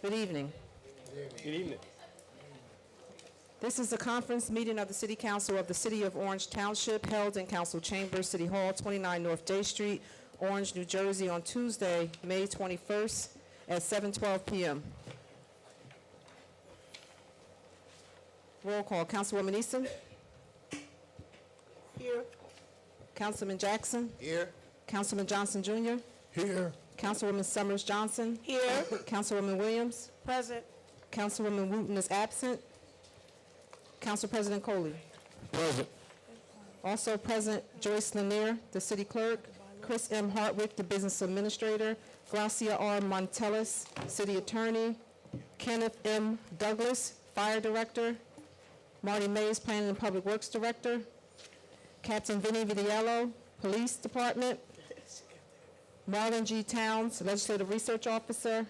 Good evening. Good evening. This is the conference meeting of the City Council of the City of Orange Township held in Council Chambers, City Hall, 29 North Day Street, Orange, New Jersey, on Tuesday, May 21st at 7:12 p.m. Roll call. Councilwoman Easton. Here. Councilman Jackson. Here. Councilman Johnson Jr. Here. Councilwoman Summers Johnson. Here. Councilwoman Williams. Present. Councilwoman Wooten is absent. Council President Coley. Present. Also present, Joyce Lanier, the city clerk, Chris M. Hartwick, the business administrator, Gracia R. Montelis, city attorney, Kenneth M. Douglas, fire director, Marty Mays, planning and public works director, Captain Vinny Vitiello, police department, Marlon G. Towns, legislative research officer,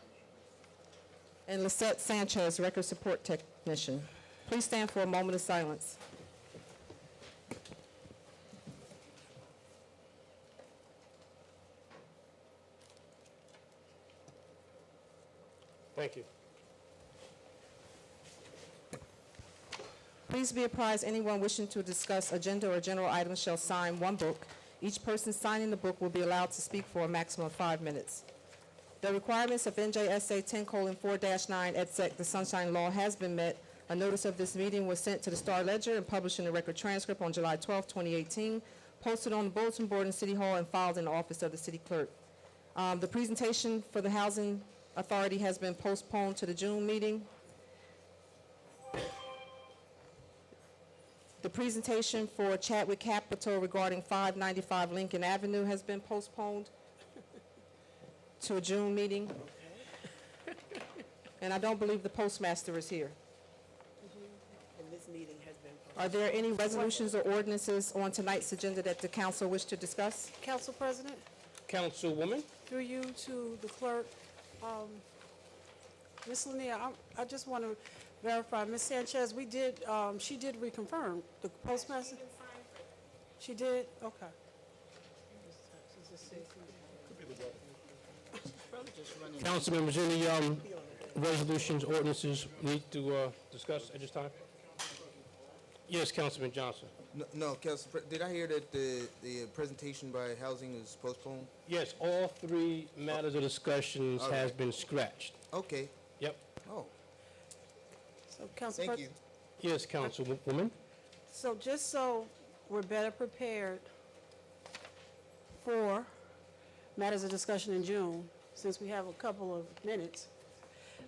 and Lisette Sanchez, record support technician. Please stand for a moment of silence. Thank you. Please be apprised, anyone wishing to discuss agenda or general items shall sign one book. Each person signing the book will be allowed to speak for a maximum of 5 minutes. The requirements of NJSA 10:4-9 et sec, the Sunshine Law, has been met. A notice of this meeting was sent to the Star Ledger and published in the Record Transcript on July 12, 2018, posted on the bulletin board in City Hall and filed in the office of the city clerk. The presentation for the Housing Authority has been postponed to the June meeting. The presentation for Chadwick Capital regarding 595 Lincoln Avenue has been postponed to a June meeting. And I don't believe the postmaster is here. And this meeting has been. Are there any resolutions or ordinances on tonight's agenda that the council wish to discuss? Council President, Councilwoman? through you to the clerk, Ms. Lanier, I just want to verify, Ms. Sanchez, she did reconfirm the postmaster? She did? Okay. Council members, any resolutions, ordinances need to discuss at this time? Yes, Councilman Johnson. No, Council, did I hear that the presentation by Housing is postponed? Yes, all three matters of discussions All has right. been scratched. Okay. Yep. Oh, So, Council thank you. President. Yes, Councilwoman? So just so we're better prepared for matters of discussion in June, since we have a couple of minutes,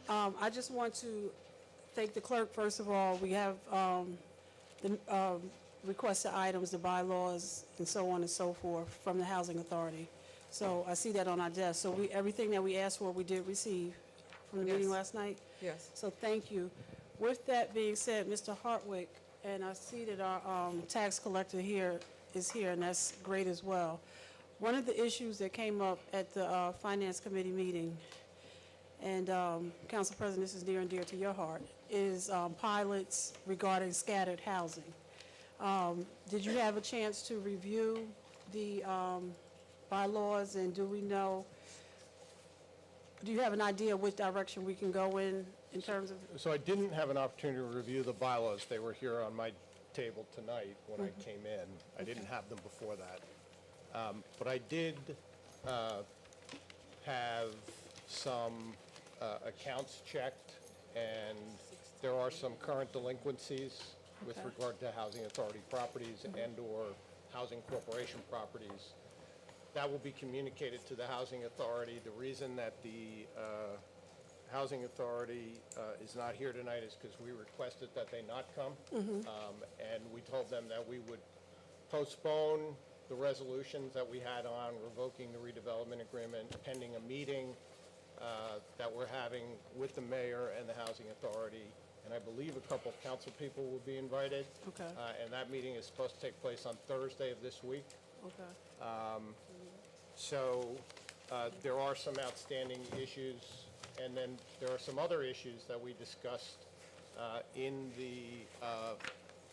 I just want to thank the clerk, first of all. We have the requested items, the bylaws, and so on and so forth from the Housing Authority. So I see that on our desk. So everything that we asked for, we did receive from the meeting Yes. last night. Yes. So thank you. With that being said, Mr. Hartwick, and I see that our tax collector here is here, and that's great as well. One of the issues that came up at the Finance Committee meeting, and Council President, this is near and dear to your heart, is pilots regarding scattered housing. Did you have a chance to review the bylaws, and do you have an idea which direction we can go in terms of? So I didn't have an opportunity to review the bylaws. They were here on my table tonight when I came in. I didn't have them before that. But I did have some accounts checked, and there are some current delinquencies with Okay. regard to Housing Authority properties and/or Housing Corporation properties. That will be communicated to the Housing Authority. The reason that the Housing Authority is not here tonight is because we requested that they not come. And we told them that we would postpone the resolutions that we had on revoking the redevelopment agreement pending a meeting that we're having with the mayor and the Housing Authority. And I believe a couple of council people will be invited. Okay. And that meeting is supposed to take place on Thursday of this week. Okay. So there are some outstanding issues, and then there are some other issues that we discussed in the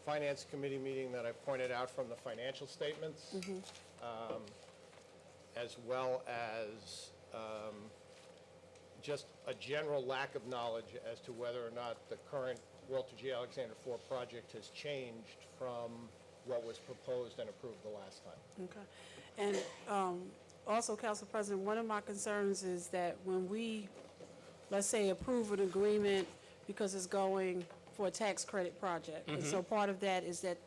Finance Committee meeting that I pointed out from the financial statements, as well as just a general lack of knowledge as to whether or not the current Walter G. Alexander IV project has changed from what was proposed and approved the last time. Okay. And also, Council President, one of my concerns is that when we, let's say, approve an agreement because it's going for a tax credit project, and so part of that is that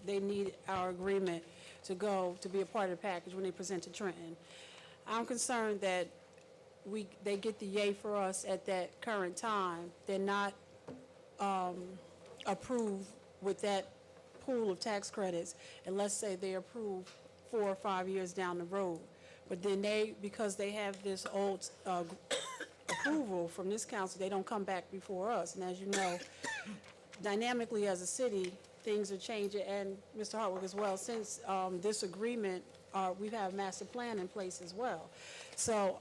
they need our agreement to go to be a part of the package when they present to Trenton. I'm concerned that they get the yay for us at that current time. They're not approved with that pool of tax credits, and let's say they approve 4 or 5 years down the road. But then because they have this old approval from this council, they don't come back before us. And as you know, dynamically as a city, things are changing, and Mr. Hartwick as well. Since this agreement, we have a master plan in place as well. So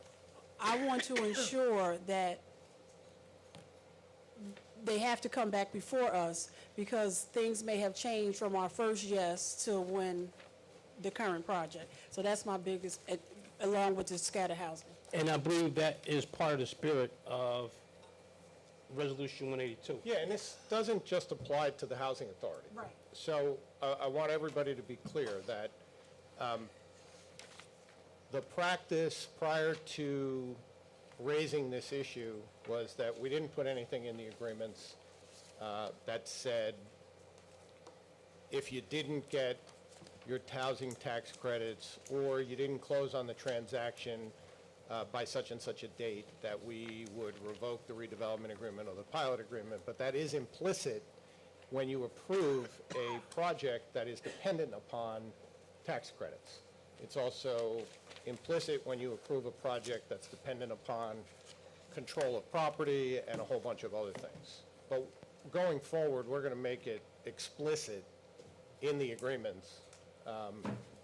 I want to ensure that they have to come back before us because things may have changed from our first yes to when the current project. So that's my biggest, along with the scatter housing. And I believe that is part of the spirit of Resolution 182. Yeah, and this doesn't just apply to the Housing Authority. Right. So I want everybody to be clear that the practice prior to raising this issue was that we didn't put anything in the agreements that said if you didn't get your housing tax credits or you didn't close on the transaction by such and such a date, that we would revoke the redevelopment agreement or the pilot agreement. But that is implicit when you approve a project that is dependent upon tax credits. It's also implicit when you approve a project that's dependent upon control of property and a whole bunch of other things. But going forward, we're going to make it explicit in the agreements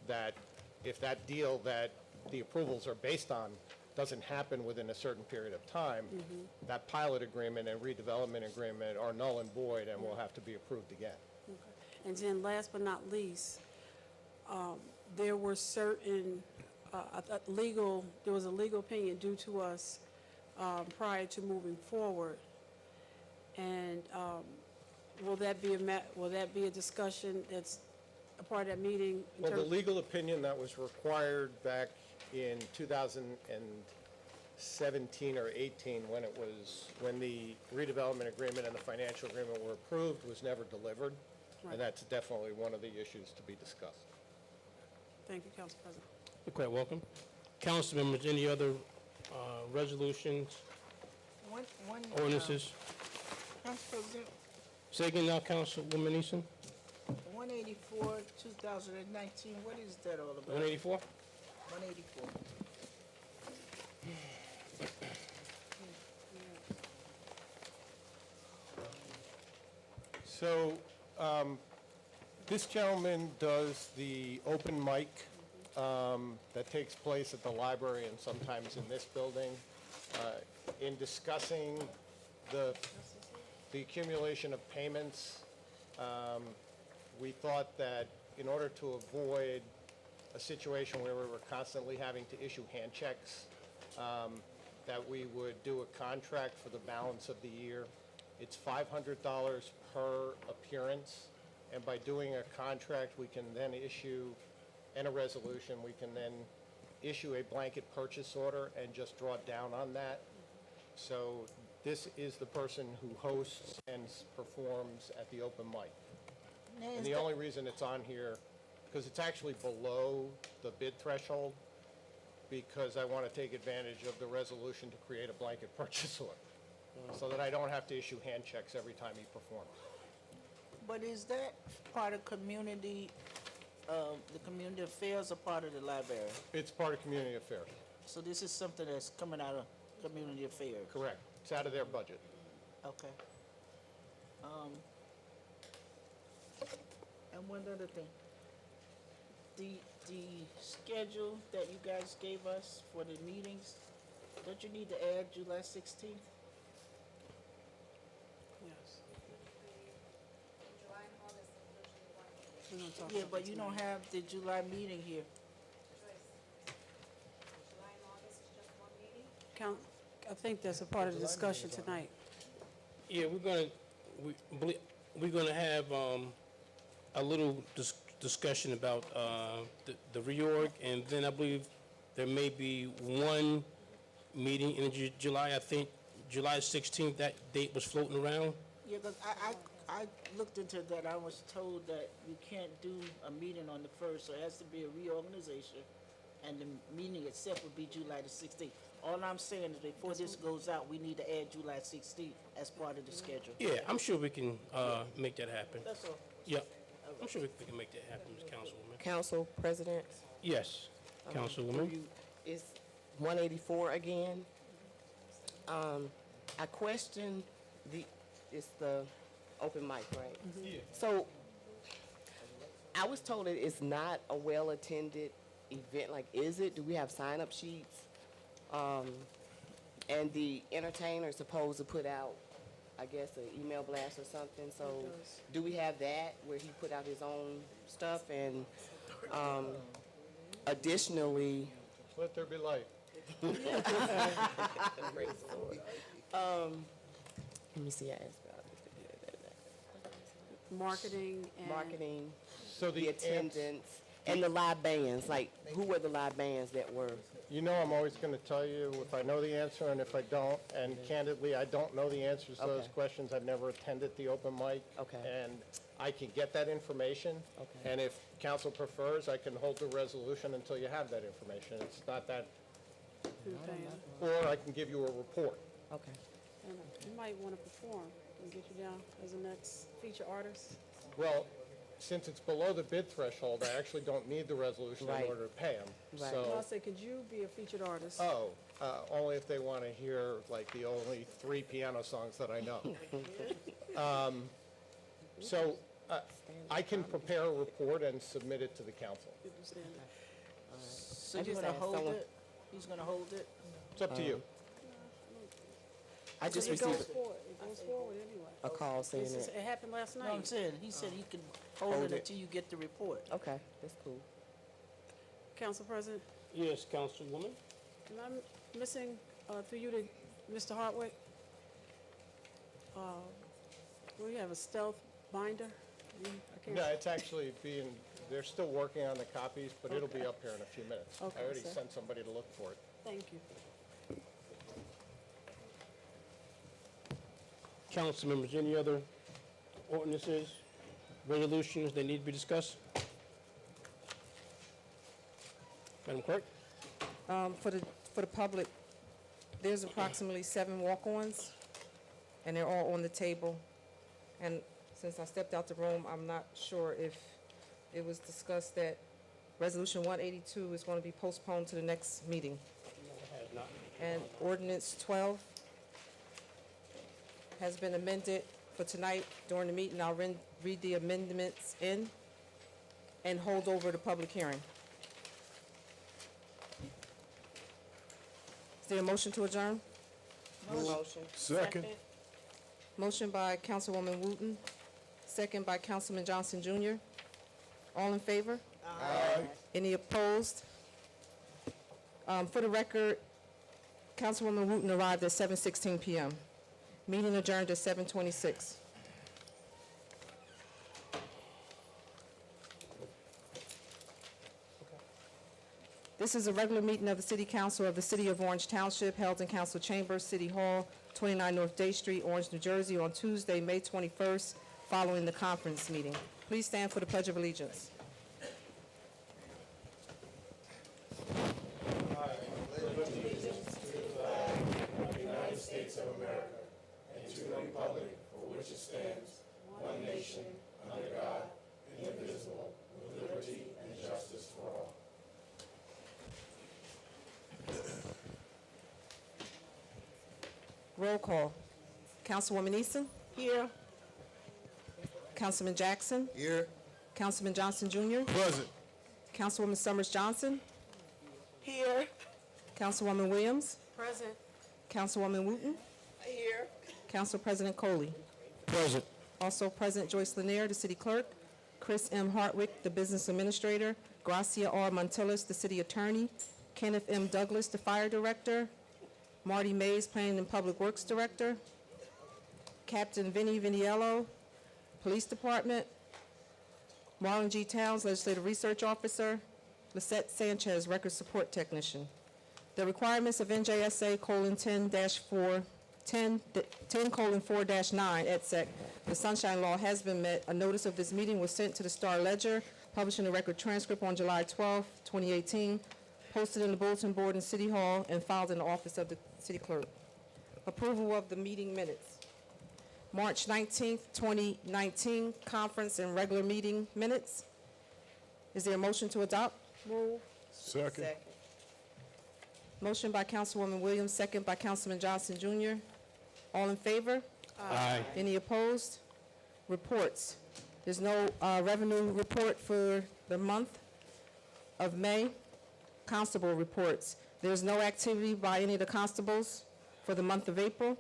that if that deal that the approvals are based on doesn't happen within a certain period of time, that pilot agreement and redevelopment agreement are null and void and will have to be approved again. And then last but not least, there were certain there was a legal opinion due to us prior to moving forward. And will that be a discussion that's a part of that meeting? Well, the legal opinion that was required back in 2017 or 18, when the redevelopment agreement and the financial agreement were approved, was never delivered. Right. And that's definitely one of the issues to be discussed. Thank you, Council President. You're quite welcome. Council members, any other resolutions, One, ordinances? Council President, Say again now, Councilwoman Easton. 184, 2019, what is that all about? 184? 184. So, this gentleman does the open mic that takes place at the library and sometimes in this building. In discussing the accumulation of payments, we thought that in order to avoid a situation where we were constantly having to issue hand checks, that we would do a contract for the balance of the year. It's $500 per appearance, and by doing a contract, we can then issue, and a resolution, we can then issue a blanket purchase order and just draw down on that. So this is the person who hosts and performs at the open mic. Now, And is the that- only reason it's on here, because it's actually below the bid threshold, because I want to take advantage of the resolution to create a blanket purchase order, so that I don't have to issue hand checks every time he performs. But is that part of community, the community affairs or part of the library? It's part of community affairs, So this is something that's coming out of community affairs? correct. It's out of their budget. Okay. And one other thing. The schedule that you guys gave us for the meetings, don't you need to add July 16th? Yes. We don't talk Yeah, about but this you now. don't have the July meeting here. Count, I think that's a part of the discussion tonight. Yeah, we're gonna have a little discussion about the reorg, and then I believe there may be one meeting in July. I think July 16th, that date was floating around. Yeah, because I looked into that. I was told that you can't do a meeting on the 1st, so it has to be a reorganization, and the meeting itself would be July the 16th. All I'm saying is before this goes out, we need to add July 16th as part of the schedule. Yeah, I'm sure we can make that happen. That's all. Yeah, I'm sure we can make that happen, Ms. Councilwoman. Council President, Yes, Councilwoman. it's 184 again. I question it's the open mic, right? Yeah. So, I was told that it's not a well-attended event, like, is it? Do we have sign-up sheets? And the entertainer is supposed to put out, I guess, an email blast or something, so do we have that, where he put out his own stuff? And, additionally, Let there be light. let me see, I asked about Marketing and. marketing, So the attendance, and the live bands, like, who were the live bands that were? You know, I'm always going to tell you if I know the answer and if I don't. And candidly, I don't know the answers to those Okay. questions. I've never attended the open mic. Okay. And I can get that information. Okay. And if council prefers, I can hold the resolution until you have that information. It's not that, or I can give you a report. Okay. And you might want to perform and get you down as the next feature artist. Well, since it's below the bid threshold, I actually don't need the resolution in Right. order to pay them. Right. So I So, said, could you be a featured artist? only if they want to hear like the only 3 piano songs that I know. So, I can prepare a report and submit it to the council. You understand that? So I you're just gonna asked hold someone- it? He's gonna hold it? It's up to you. I just It goes received forward, it goes forward anyway. a call saying This is- that. It happened last No, I'm night. saying, he said he could hold Hold it it. until you get the report. Okay, that's cool. Council President, Yes, Councilwoman. am I missing, through you to Mr. Hartwick? We have a stealth binder? I can't- No, it's actually they're still working on the copies, but it'll be up here in a few minutes. Okay, I already sir. sent somebody to look for it. Thank you. Council members, any other ordinances, resolutions that need to be discussed? Madam Clerk? For the public, there's approximately 7 walk-ons, and they're all on the table. And since I stepped out the room, I'm not sure if it was discussed that Resolution 182 is going to be postponed to the next meeting. Has not. And ordinance 12 has been amended for tonight during the meeting. I'll read the amendments in and hold over the public hearing. Is there a motion to adjourn? Motion. Second. Motion by Councilwoman Wooten, second by Councilman Johnson Jr. All in favor? Aye. Any opposed? For the record, Councilwoman Wooten arrived at 7:16 p.m. Meeting adjourned at 7:26. This is a regular meeting of the City Council of the City of Orange Township held in Council Chambers, City Hall, 29 North Day Street, Orange, New Jersey, on Tuesday, May 21st, following the conference meeting. Please stand for the Pledge of Allegiance. Roll call. Councilwoman Easton? Here. Councilman Jackson? Here. Councilman Johnson Jr.? Present. Councilwoman Summers Johnson? Here. Councilwoman Williams? Present. Councilwoman Wooten? Here. Council President Coley? Present. Also present, Joyce Lanier, the City Clerk, Chris M. Hartwick, the Business Administrator, Gracia R. Montillis, the City Attorney, Kenneth M. Douglas, the Fire Director, Marty Mays, Planning and Public Works Director. Captain Vinnie Viniello, Police Department. Marlon G. Towns, Legislative Research Officer. Lisette Sanchez, Record Support Technician. The requirements of NJSA :10:4-9 et sec. The Sunshine Law has been met. A notice of this meeting was sent to the Star Ledger, published in the Record Transcript on July 12, 2018, posted in the bulletin board in City Hall, and filed in the office of the City Clerk. Approval of the meeting minutes. March 19th, 2019, conference and regular meeting minutes. Is there a motion to adopt? Move. Second. Motion by Councilwoman Williams, second by Councilman Johnson Jr. All in favor? Aye. Any opposed? Reports. There's no revenue report for the month of May. Constable reports. There's no activity by any of the constables for the month of April.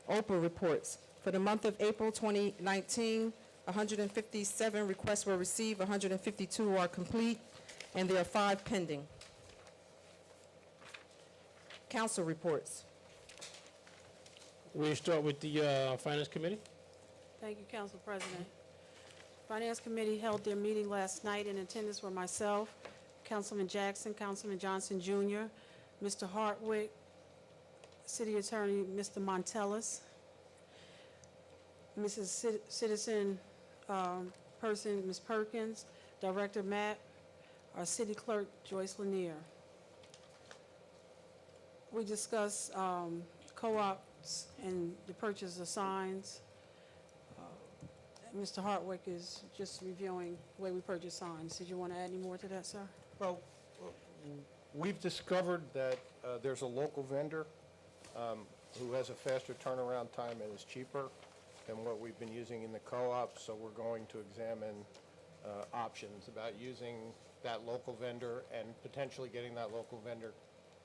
OPA reports. For the month of April 2019, 157 requests were received, 152 are complete, and there are 5 pending. Council reports. We'll start with the Finance Committee. Thank you, Council President. Finance Committee held their meeting last night. In attendance were myself, Councilman Jackson, Councilman Johnson Jr., Mr. Hartwick, City Attorney Mr. Montellis, Mrs. Citizen Person Ms. Perkins, Director Matt, our City Clerk Joyce Lanier. We discussed co-ops and the purchase of signs. Mr. Hartwick is just reviewing the way we purchase signs. Did you want to add any more to that, sir? Well, we've discovered that there's a local vendor who has a faster turnaround time and is cheaper than what we've been using in the co-op, so we're going to examine options about using that local vendor and potentially getting that local vendor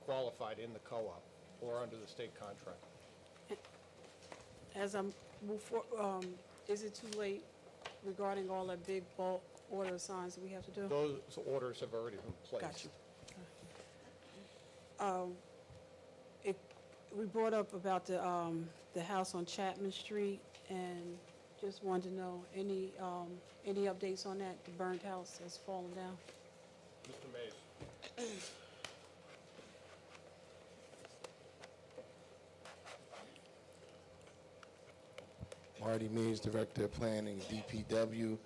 qualified in the co-op or under the state contract. As I move forward, is it too late regarding all that big bulk order signs that we have to do? Those orders have already been placed. Got you. We brought up about the house on Chapman Street, and just wanted to know any updates on that? The burned house has fallen down. Mr. Mays. Marty Mays, Director of Planning, DPW.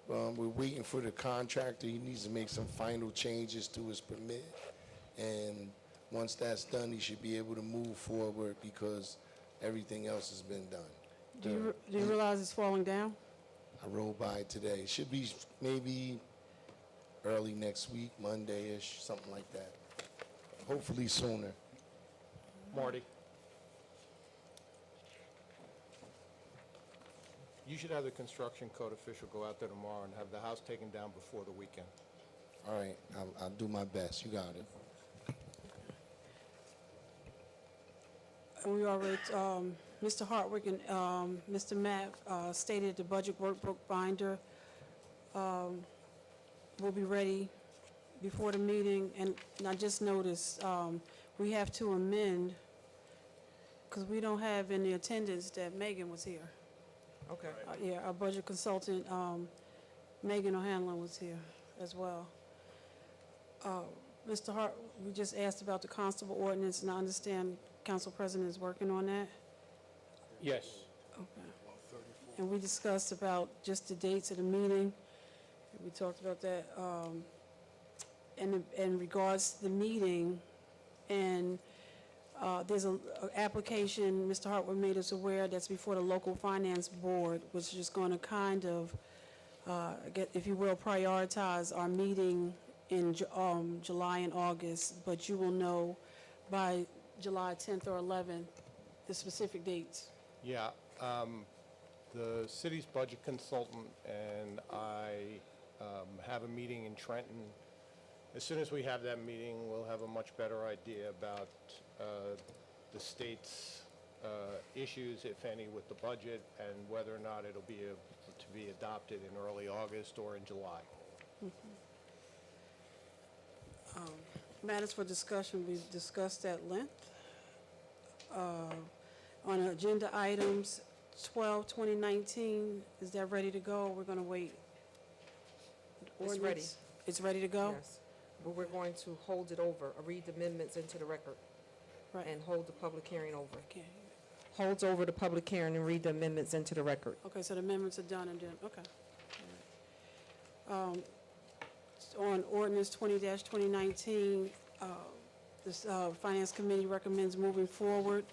We're waiting for the contractor. He needs to make some final changes to his permit. And once that's done, he should be able to move forward because everything else has been done. Do you realize it's falling down? I rode by it today. It should be maybe early next week, Monday-ish, something like that. Hopefully sooner. Marty. You should have the construction code official go out there tomorrow and have the house taken down before the weekend. All right, I'll do my best. You got it. We already, Mr. Hartwick and Mr. Matt stated the budget workbook binder will be ready before the meeting. And I just noticed we have to amend, because we don't have in the attendance that Megan was here. Okay. Yeah, our budget consultant, Megan O'Hanlon, was here as well. Mr. Hart, we just asked about the constable ordinance, and I understand Council President is working on that. Yes. Okay. And we discussed about just the dates of the meeting. We talked about that. In regards to the meeting, and there's an application, Mr. Hartwick made us aware, that's before the local finance board, which is going to kind of, if you will, prioritize our meeting in July and August, but you will know by July 10th or 11th the specific dates. Yeah, the city's budget consultant and I have a meeting in Trenton. As soon as we have that meeting, we'll have a much better idea about the state's issues, if any, with the budget and whether or not it'll be able to be adopted in early August or in July. Matters for discussion, we've discussed at length. on agenda items 12, 2019. Is that ready to go? We're going to wait. It's ready. Ordinance? It's ready to go? Yes, but we're going to hold it over, read the amendments into the record, Right. and hold the public hearing over. Okay. Holds over the public hearing and read the amendments into the record. Okay, so the amendments are done and then, okay. All right. On ordinance 20-2019, this Finance Committee recommends moving forward.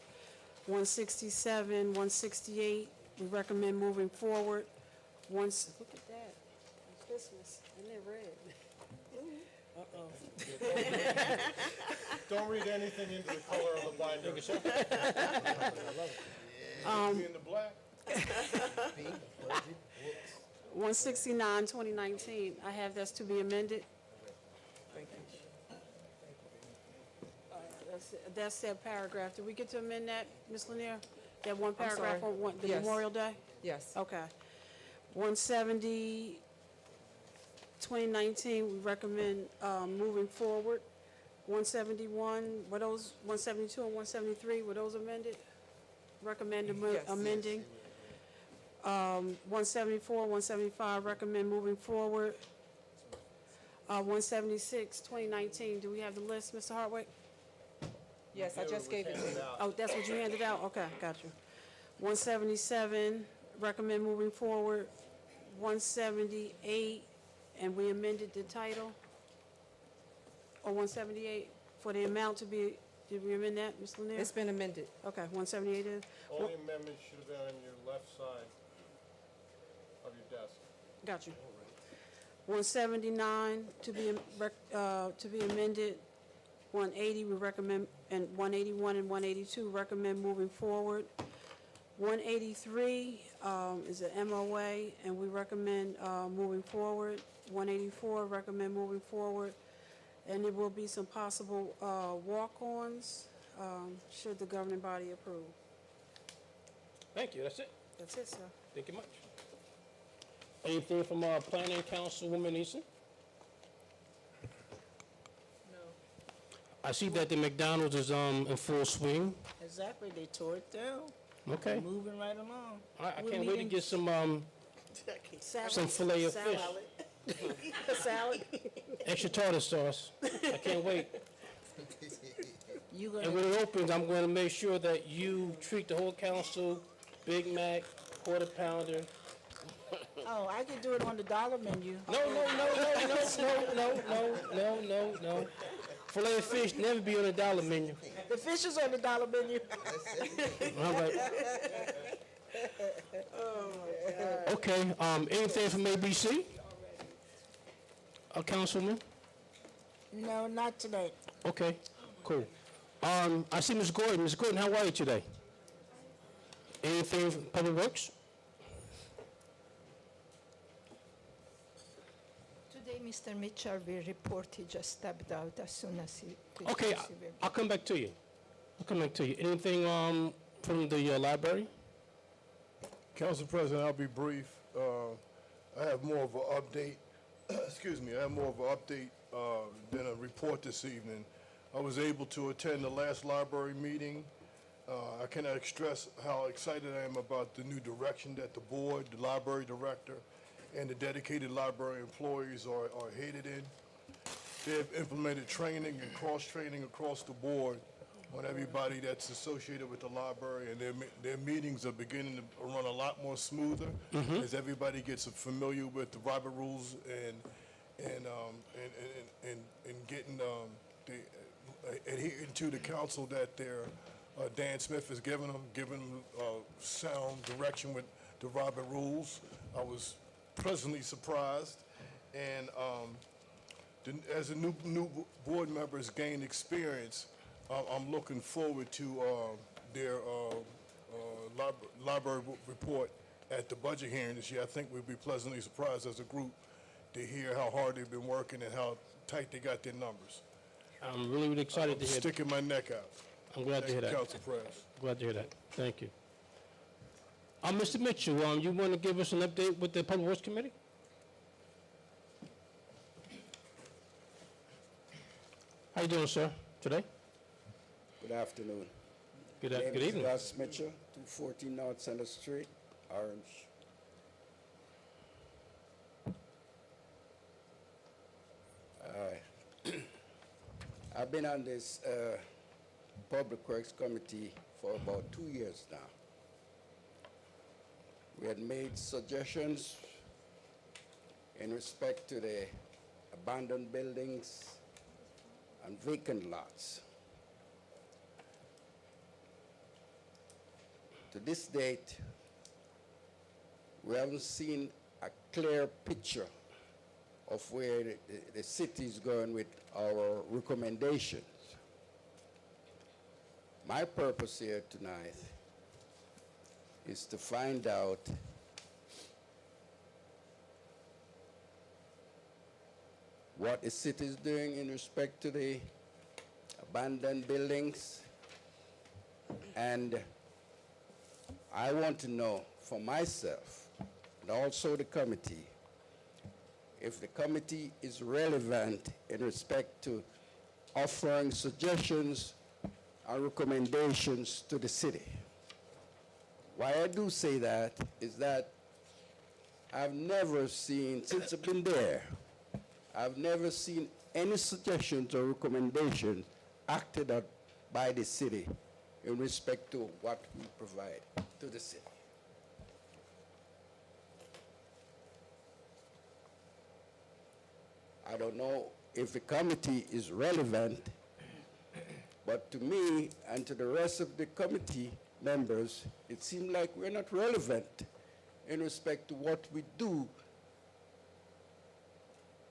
167, 168, we recommend moving forward. Look at that, Christmas, isn't it red? Don't read anything into the color of the binder. In the black. 169, 2019, I have that's to be amended. Thank you. That's that paragraph. Did we get to amend that, Ms. Lanier? That one I'm paragraph sorry. on the Yes. Memorial Day? Yes. Okay. 170, 2019, we recommend moving forward. 171, were those, 172 and 173, were those amended? Recommend Yes. amending. 174, 175, recommend moving forward. 176, 2019, do we have the list, Mr. Hartwick? Yes, I just gave it to you. Oh, that's what you handed out? Okay, got you. 177, recommend moving forward. 178, and we amended the title. Or 178, for the amount to be, did we amend that, Ms. Lanier? It's been amended. Okay, 178 is, All the amendments should have been on your left side of your desk. got you. 179 to be amended. 180, we recommend, and 181 and 182 recommend moving forward. 183 is an MOA, and we recommend moving forward. 184 recommend moving forward, and there will be some possible walk-ons should the governing body approve. Thank you, that's it. That's it, sir. Thank you much. Anything from our planning councilwoman Eason? No. I see that the McDonald's is in full swing. Exactly, they tore it down. Okay. Moving right along. I We're can't wait to meeting- get some Salad. filet of fish, Salad. extra tartar sauce. I can't wait. You And gonna, when it opens, I'm going to make sure that you treat the whole council, Big Mac, quarter pounder. oh, I can do it on the dollar menu. No. Filet of fish never be on the dollar menu. The fish is on the dollar menu. All right. Okay, anything from ABC? Councilman? No, not tonight. Okay, cool. I see Ms. Gordon. Ms. Gordon, how are you today? Anything from Public Works? Today, Mr. Mitchell will report he just stepped out as soon as he could Okay, receive it. I'll come back to you. Anything from the library? Council President, I'll be brief. I have more of an update, excuse me, I have more of an update than a report this evening. I was able to attend the last library meeting. I cannot stress how excited I am about the new direction that the board, the library director, and the dedicated library employees are headed in. They have implemented training and cross-training across the board on everybody that's associated with the library, and their meetings are beginning to run a lot more smoother as everybody gets familiar with the Robert rules and getting adhering to the counsel that their Dan Smith has given them sound direction with the Robert rules. I was pleasantly surprised, and as the new board members gain experience, I'm looking forward to their library report at the budget hearing this year. I think we'll be pleasantly surprised as a group to hear how hard they've been working and how tight they got their numbers. I'm really excited to hear that. Sticking my neck out. I'm glad to hear Thank you, that. Council President. Glad to hear that. Thank you. Mr. Mitchell, you want to give us an update with the Public Works Committee? How you doing, sir, today? Good afternoon. Good Name good is evening. Gus Mitchell, 214 North Center Street, Orange. I've been on this Public Works Committee for about 2 years now. We had made suggestions in respect to the abandoned buildings and vacant lots. To this date, we haven't seen a clear picture of where the city is going with our recommendations. My purpose here tonight is to find out what the city is doing in respect to the abandoned buildings, and I want to know for myself and also the committee if the committee is relevant in respect to offering suggestions and recommendations to the city. Why I do say that is that I've never seen, since I've been there, I've never seen any suggestions or recommendations acted on by the city in respect to what we provide to the city. I don't know if the committee is relevant, but to me and to the rest of the committee members, it seems like we're not relevant in respect to what we do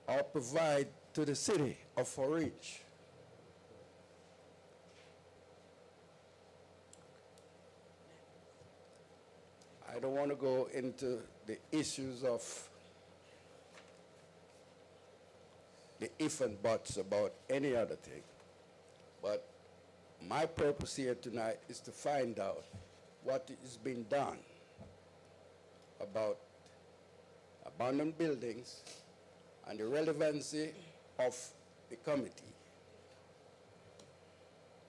or provide to the city of Orange. I don't want to go into the issues of the if and buts about any other thing, but my purpose here tonight is to find out what is being done about abandoned buildings and the relevancy of the committee.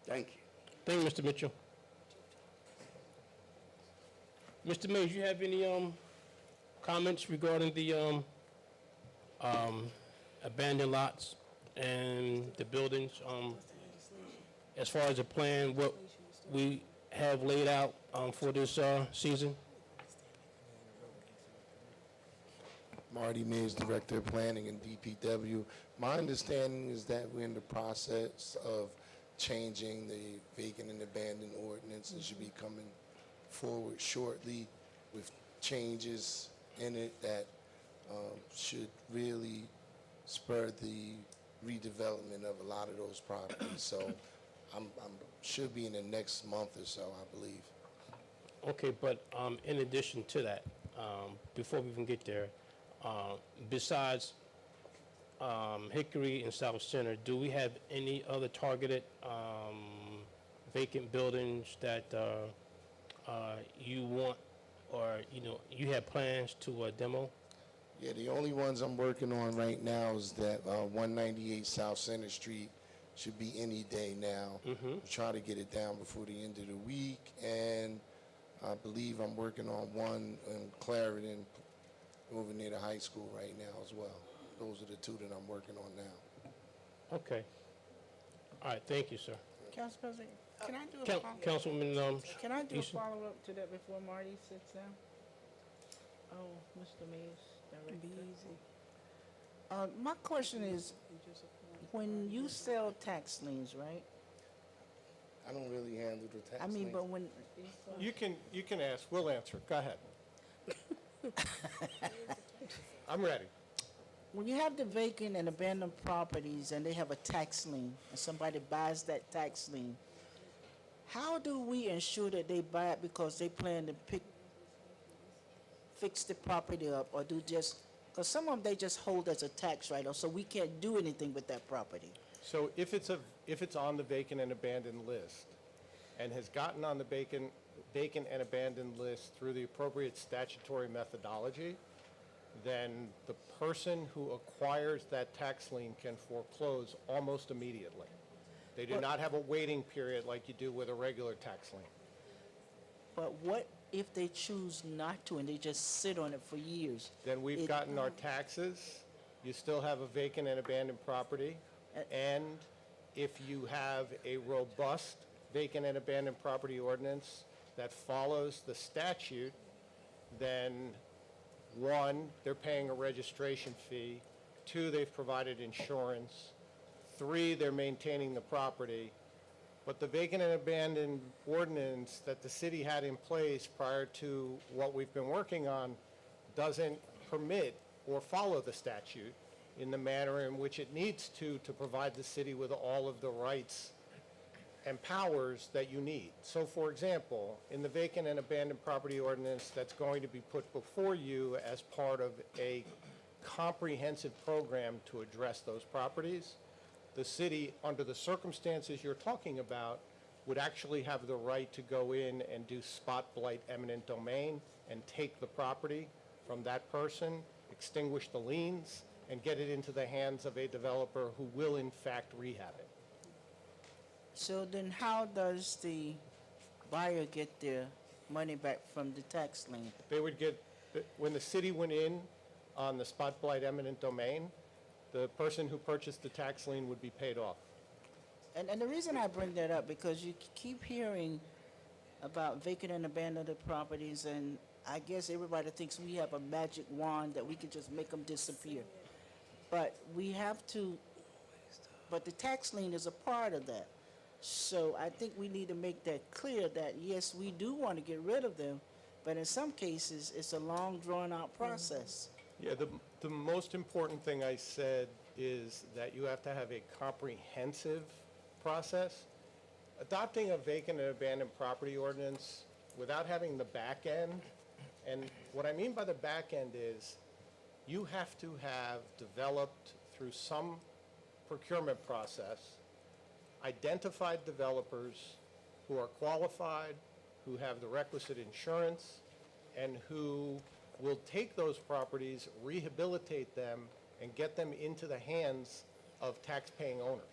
Thank you. Thank you, Mr. Mitchell. Mr. Mays, you have any comments regarding the abandoned lots and the buildings? As far as the plan, what we have laid out for this season? Marty Mays, Director of Planning and DPW. My understanding is that we're in the process of changing the vacant and abandoned ordinance and should be coming forward shortly with changes in it that should really spur the redevelopment of a lot of those properties. So I'm should be in the next month or so, I believe. Okay, but in addition to that, before we even get there, besides Hickory and South Center, do we have any other targeted vacant buildings that you want, or you have plans to demo? Yeah, the only ones I'm working on right now is that 198 South Center Street should be any day now. Try to get it down before the end of the week, and I believe I'm working on one in Clarendon over near the high school right now as well. Those are the two that I'm working on now. Okay. All right, thank you, sir. Council President, can I do a follow-up? Councilman, Can I do a Easton? follow-up to that before Marty sits down? Oh, Mr. Mays, Director. Be easy. My question is, when you sell tax liens, right? I don't really handle the tax I mean, liens. but when, You can ask, we'll answer. Go ahead. I'm ready. when you have the vacant and abandoned properties and they have a tax lien, and somebody buys that tax lien, how do we ensure that they buy it because they plan to fix the property up, or do just, because some of them they just hold as a tax write-off, so we can't do anything with that property? So if it's on the vacant and abandoned list and has gotten on the vacant and abandoned list through the appropriate statutory methodology, then the person who acquires that tax lien can foreclose almost immediately. They do not have a waiting period like you do with a regular tax lien. But what if they choose not to and they just sit on it for years? Then we've It- gotten our taxes, you still have a vacant and abandoned property, and if you have a robust vacant and abandoned property ordinance that follows the statute, then one, they're paying a registration fee, two, they've provided insurance, three, they're maintaining the property. But the vacant and abandoned ordinance that the city had in place prior to what we've been working on doesn't permit or follow the statute in the manner in which it needs to provide the city with all of the rights and powers that you need. So for example, in the vacant and abandoned property ordinance that's going to be put before you as part of a comprehensive program to address those properties, the city, under the circumstances you're talking about, would actually have the right to go in and do spot blight eminent domain and take the property from that person, extinguish the liens, and get it into the hands of a developer who will in fact rehab it. So then how does the buyer get their money back from the tax lien? They would get, when the city went in on the spot blight eminent domain, the person who purchased the tax lien would be paid off. And the reason I bring that up, because you keep hearing about vacant and abandoned properties, and I guess everybody thinks we have a magic wand that we can just make them disappear. But we have to, but the tax lien is a part of that. So I think we need to make that clear that, yes, we do want to get rid of them, but in some cases, it's a long, drawn-out process. Yeah, the most important thing I said is that you have to have a comprehensive process. Adopting a vacant and abandoned property ordinance without having the back end, and what I mean by the back end is you have to have developed through some procurement process, identified developers who are qualified, who have the requisite insurance, and who will take those properties, rehabilitate them, and get them into the hands of tax-paying owners.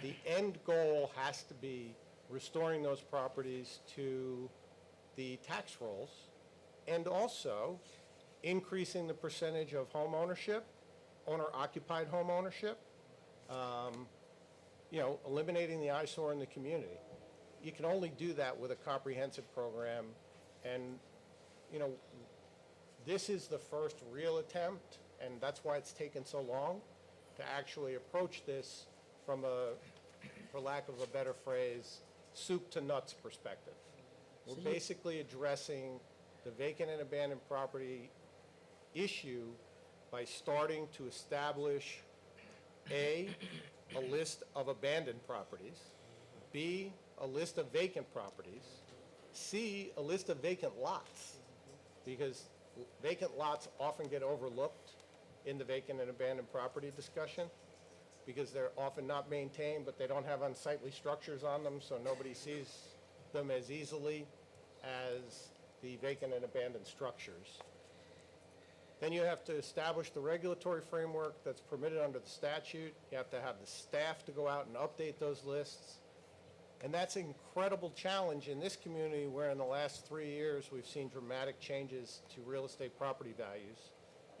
The end goal has to be restoring those properties to the tax rolls and also increasing the percentage of home ownership, owner-occupied home ownership, eliminating the eyesore in the community. You can only do that with a comprehensive program, and, this is the first real attempt, and that's why it's taken so long to actually approach this from a, for lack of a better phrase, soup to nuts perspective. We're basically addressing the vacant and abandoned property issue by starting to establish A, a list of abandoned properties, B, a list of vacant properties, C, a list of vacant lots, because vacant lots often get overlooked in the vacant and abandoned property discussion because they're often not maintained, but they don't have unsightly structures on them, so nobody sees them as easily as the vacant and abandoned structures. Then you have to establish the regulatory framework that's permitted under the statute. You have to have the staff to go out and update those lists. And that's an incredible challenge in this community where in the last 3 years we've seen dramatic changes to real estate property values.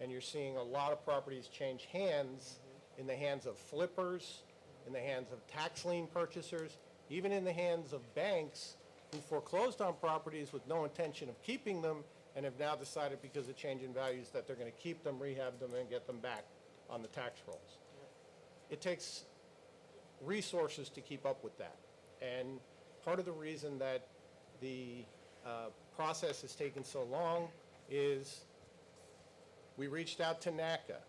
And you're seeing a lot of properties change hands in the hands of flippers, in the hands of tax lien purchasers, even in the hands of banks who foreclosed on properties with no intention of keeping them and have now decided because of change in values that they're going to keep them, rehab them, and get them back on the tax rolls. It takes resources to keep up with that. And part of the reason that the process has taken so long is we reached out to NACA.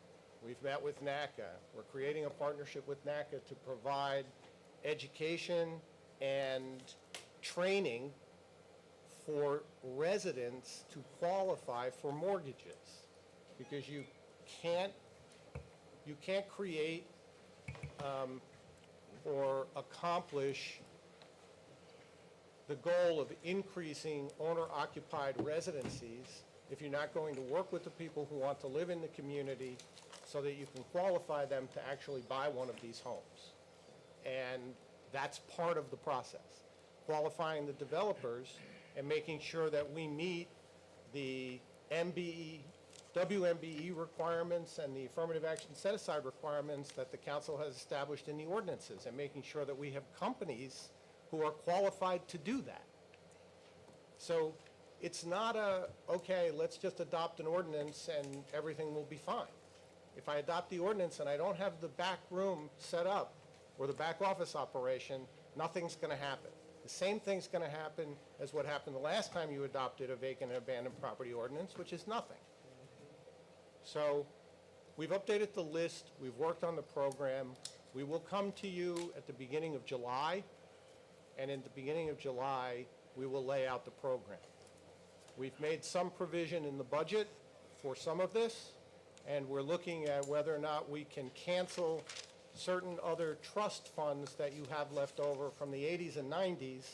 We've met with NACA. We're creating a partnership with NACA to provide education and training for residents to qualify for mortgages, because you can't create or accomplish the goal of increasing owner-occupied residencies if you're not going to work with the people who want to live in the community so that you can qualify them to actually buy one of these homes. And That's part of the process. Qualifying the developers and making sure that we meet the WMBE requirements and the affirmative action set-aside requirements that the council has established in the ordinances, and making sure that we have companies who are qualified to do that. So it's not okay, let's just adopt an ordinance and everything will be fine. If I adopt the ordinance and I don't have the back room set up or the back office operation, nothing's going to happen. The same thing's going to happen as what happened the last time you adopted a vacant and abandoned property ordinance, which is nothing. So we've updated the list. We've worked on the program. We will come to you at the beginning of July, and in the beginning of July, we will lay out the program. We've made some provision in the budget for some of this, and we're looking at whether or not we can cancel certain other trust funds that you have left over from the 80s and 90s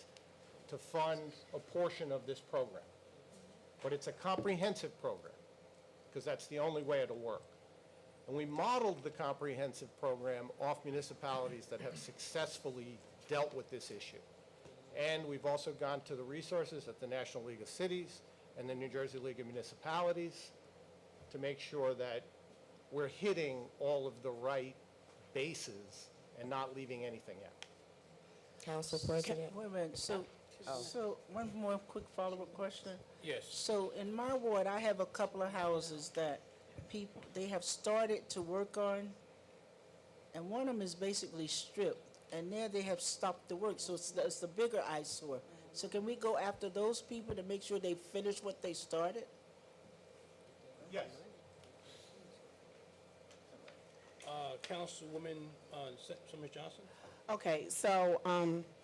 to fund a portion of this program. But it's a comprehensive program, because that's the only way it'll work. And we modeled the comprehensive program off municipalities that have successfully dealt with this issue. And we've also gone to the resources at the National League of Cities and the New Jersey League of Municipalities to make sure that we're hitting all of the right bases and not leaving anything out. Council President? Wait a minute, so one more quick follow-up question. Yes. So in my ward, I have a couple of houses that people, they have started to work on, and one of them is basically stripped, and there they have stopped the work, so it's the bigger eyesore. So can we go after those people to make sure they finish what they started? Yes. Councilwoman Summers Johnson? Okay, so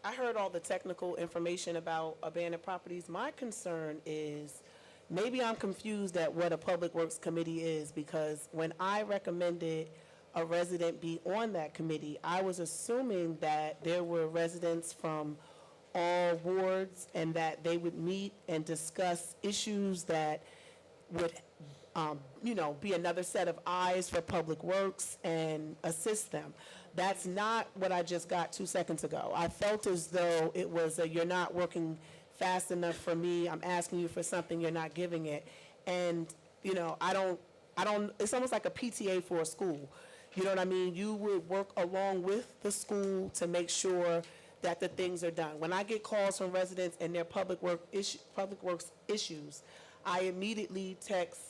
I heard all the technical information about abandoned properties. My concern is maybe I'm confused at what a Public Works Committee is, because when I recommended a resident be on that committee, I was assuming that there were residents from all wards and that they would meet and discuss issues that would be another set of eyes for Public Works and assist them. That's not what I just got 2 seconds ago. I felt as though it was you're not working fast enough for me. I'm asking you for something, you're not giving it. And, I don't, it's almost like a PTA for a school. You know what I mean? You would work along with the school to make sure that the things are done. When I get calls from residents and their public works issues, I immediately text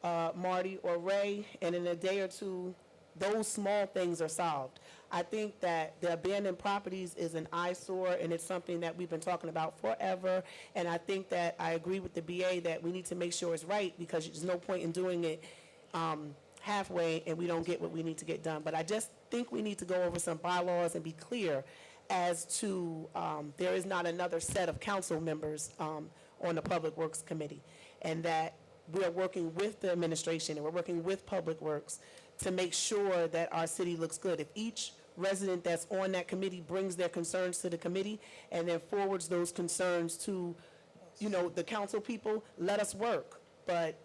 Marty or Ray, and in a day or two, those small things are solved. I think that the abandoned properties is an eyesore, and it's something that we've been talking about forever. And I think that I agree with the BA that we need to make sure it's right, because there's no point in doing it halfway and we don't get what we need to get done. But I just think we need to go over some bylaws and be clear as to there is not another set of council members on the Public Works Committee, and that we're working with the administration and we're working with Public Works to make sure that our city looks good. If each resident that's on that committee brings their concerns to the committee and then forwards those concerns to, the council people, let us work. But,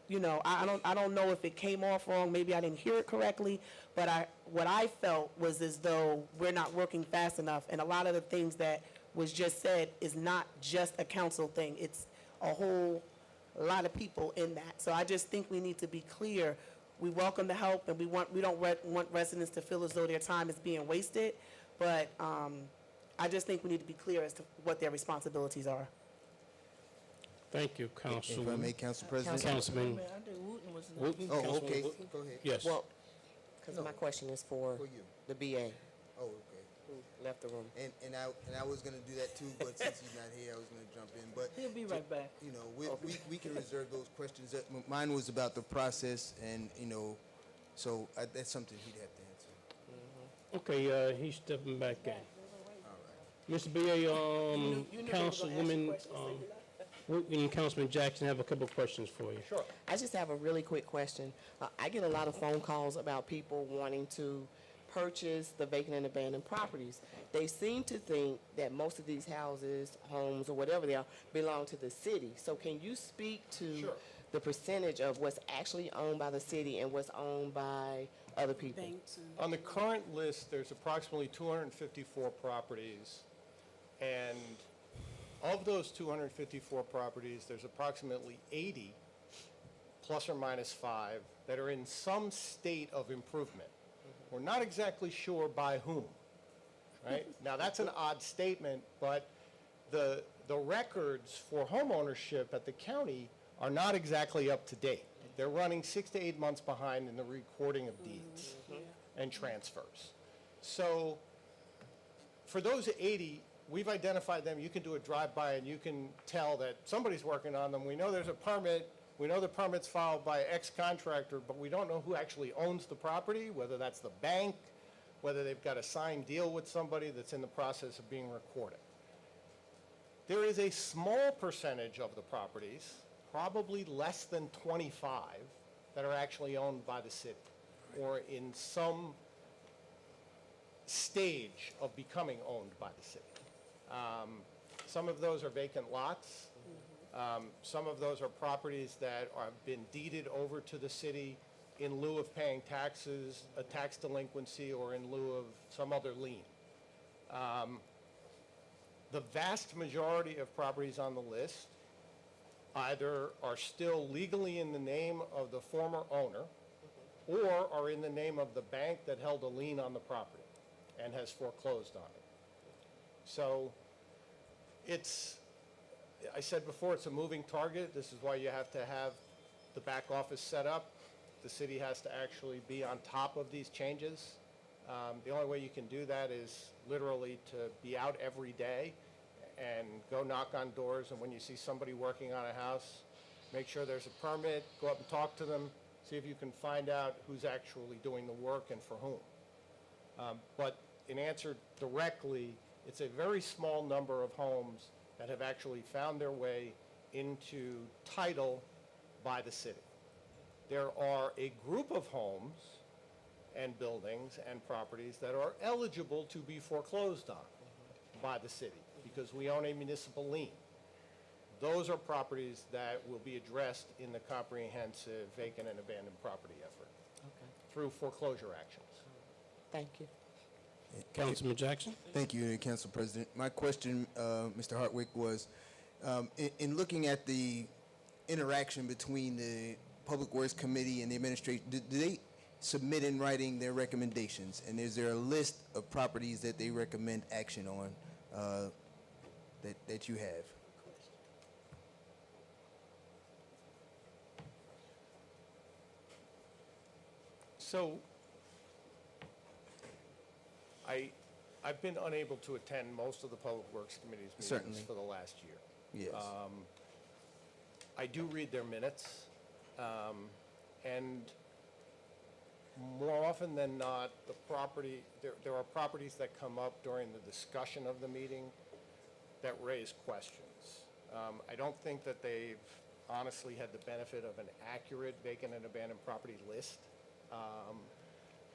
I don't know if it came off wrong. Maybe I didn't hear it correctly. But what I felt was as though we're not working fast enough. And a lot of the things that was just said is not just a council thing. It's a whole lot of people in that. So I just think we need to be clear. We welcome the help, and we don't want residents to feel as though their time is being wasted. But I just think we need to be clear as to what their responsibilities are. Thank you, If I Councilwoman. may, Council President? Councilman I think Wooten was next. Wooten? Oh, Councilwoman okay, Wooten? go ahead. Yes. Well, because my question is for For you. the BA Oh, okay. who left the room. And I was gonna do that too, but since he's not here, I was gonna jump in. But He'll be right back. we can reserve those questions. Mine was about the process, and so that's something he'd have to answer. Okay, he's stepping back in. Mr. BA, Councilwoman Wooten and Councilman Jackson have a couple of questions for you. Sure. I just have a really quick question. I get a lot of phone calls about people wanting to purchase the vacant and abandoned properties. They seem to think that most of these houses, homes, or whatever they are, belong to the city. So can you speak to Sure. the percentage of what's actually owned by the city and what's owned by other people? Banks and. On the current list, there's approximately 254 properties, and of those 254 properties, there's approximately 80, plus or minus 5, that are in some state of improvement. We're not exactly sure by whom, right? Now, that's an odd statement, but the records for homeownership at the county are not exactly up to date. They're running 6 to 8 months behind in the recording of deeds and transfers. So for those 80, we've identified them. You can do a drive-by and you can tell that somebody's working on them. We know there's a permit. We know the permit's filed by X contractor, but we don't know who actually owns the property, whether that's the bank, whether they've got a signed deal with somebody that's in the process of being recorded. There is a small percentage of the properties, probably less than 25, that are actually owned by the city or in some stage of becoming owned by the city. Some of those are vacant lots. Some of those are properties that have been deeded over to the city in lieu of paying taxes, a tax delinquency, or in lieu of some other lien. The vast majority of properties on the list either are still legally in the name of the former owner or are in the name of the bank that held a lien on the property and has foreclosed on it. So I said before, it's a moving target. This is why you have to have the back office set up. The city has to actually be on top of these changes. The only way you can do that is literally to be out every day and go knock on doors, and when you see somebody working on a house, make sure there's a permit, go up and talk to them, see if you can find out who's actually doing the work and for whom. But in answer directly, it's a very small number of homes that have actually found their way into title by the city. There are a group of homes and buildings and properties that are eligible to be foreclosed on by the city because we own a municipal lien. Those are properties that will be addressed in the comprehensive vacant and abandoned property effort through foreclosure actions. Thank you. Councilman Jackson? Thank you, Council President. My question, Mr. Hartwick, was in looking at the interaction between the Public Works Committee and the administration, do they submit in writing their recommendations? And is there a list of properties that they recommend action on that you have? So I've been unable to attend most of the Public Works Committee's meetings Certainly. for the last year. Yes. I do read their minutes, and more often than not, there are properties that come up during the discussion of the meeting that raise questions. I don't think that they've honestly had the benefit of an accurate vacant and abandoned property list,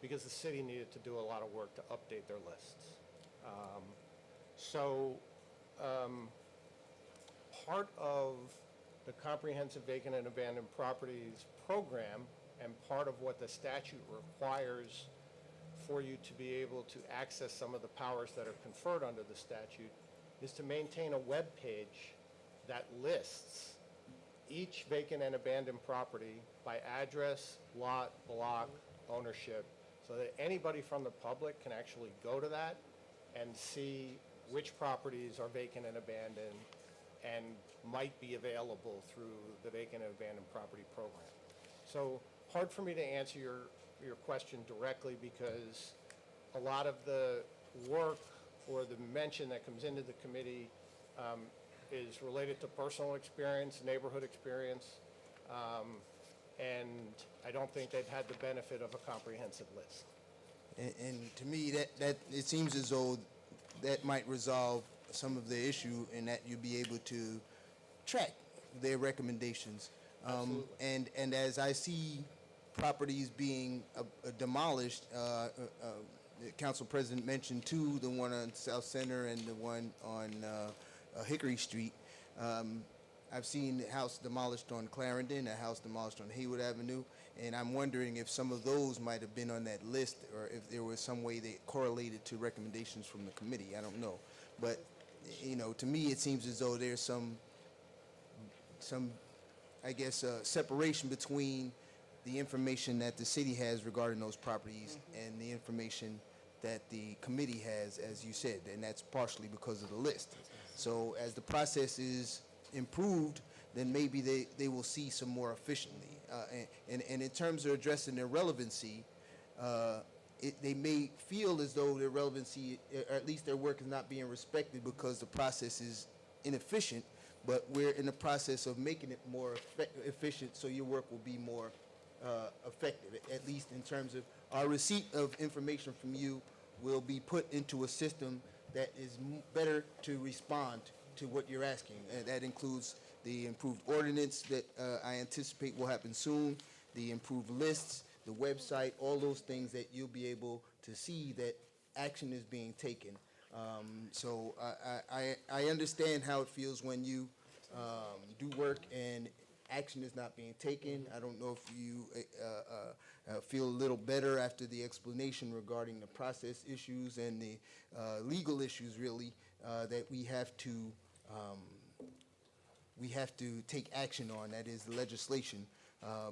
because the city needed to do a lot of work to update their lists. Part of the comprehensive vacant and abandoned properties program and part of what the statute requires for you to be able to access some of the powers that are conferred under the statute is to maintain a web page that lists each vacant and abandoned property by address, lot, block, ownership, so that anybody from the public can actually go to that and see which properties are vacant and abandoned and might be available through the vacant and abandoned property program. So hard for me to answer your question directly because a lot of the work or the mention that comes into the committee is related to personal experience, neighborhood experience, and I don't think they've had the benefit of a comprehensive list. And to me, that it seems as though that might resolve some of the issue in that you'll be able to track their recommendations. And as I see properties being demolished, the Council President mentioned two, the one on South Center and the one on Hickory Street. I've seen a house demolished on Clarendon, a house demolished on Haywood Avenue, And I'm wondering if some of those might have been on that list, or if there was some way they correlated to recommendations from the committee. I don't know. But, you know, to me, it seems as though there's some I guess, separation between the information that the city has regarding those properties and the information that the committee has, as you said, and that's partially because of the list. So as the process is improved, then maybe they will see some more efficiently. And in terms of addressing their relevancy, they may feel as though their relevancy, or at least their work, is not being respected because the process is inefficient, but we're in the process of making it more efficient, so your work will be more effective, at least in terms of our receipt of information from you will be put into a system that is better to respond to what you're asking. And that includes the improved ordinance that I anticipate will happen soon, the improved lists, the website, all those things that you'll be able to see that action is being taken. So I understand how it feels when you do work and action is not being taken. I don't know if you feel a little better after the explanation regarding the process issues and the legal issues, really, that we have to take action on. That is the legislation.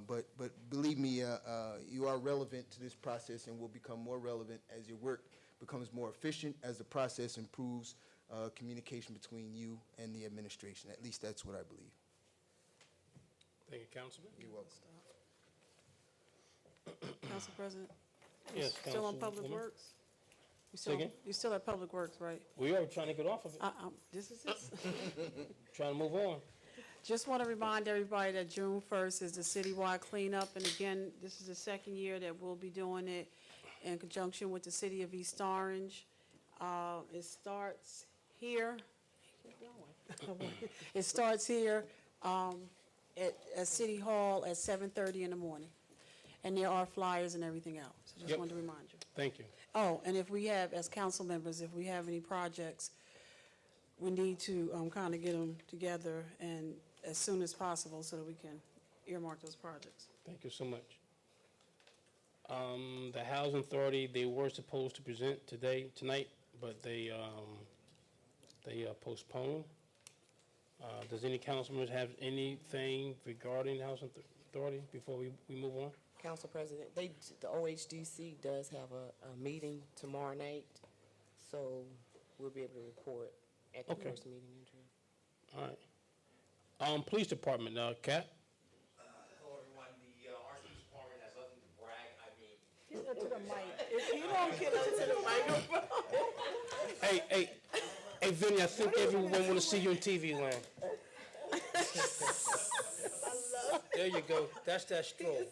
But believe me, you are relevant to this process and will become more relevant as your work becomes more efficient, as the process improves communication between you and the administration. At least that's what I believe. Thank you, Councilman. You're welcome. Council President? Yes, Still on Public Councilwoman. Works? Say again? You still at Public Works, right? We are trying to get off of it, This is it. trying to move on. Just want to remind everybody that June 1st is the citywide cleanup, and again, this is the second year that we'll be doing it in conjunction with the city of East Orange. It starts here. It starts here at City Hall at 7:30 in the morning, and there are flyers and everything else. So just Yep. wanted to remind you. Thank you. Oh, and if we have, as council members, if we have any projects, we need to kind of get them together and as soon as possible so that we can earmark those projects. Thank you so much. The Housing Authority, they were supposed to present tonight, but they postponed. Does any council members have anything regarding the Housing Authority before we move on? Council President, the OHDC does have a meeting tomorrow night, so we'll be able to report at the Okay. first meeting in June. All right. Police Department, Kat? Hello, everyone. The our police department has nothing to brag. I mean, Get her to the mic. If you don't get her to the microphone. Hey, Vinny, I think everyone want to see you in TV land. There you go. That's that stroll.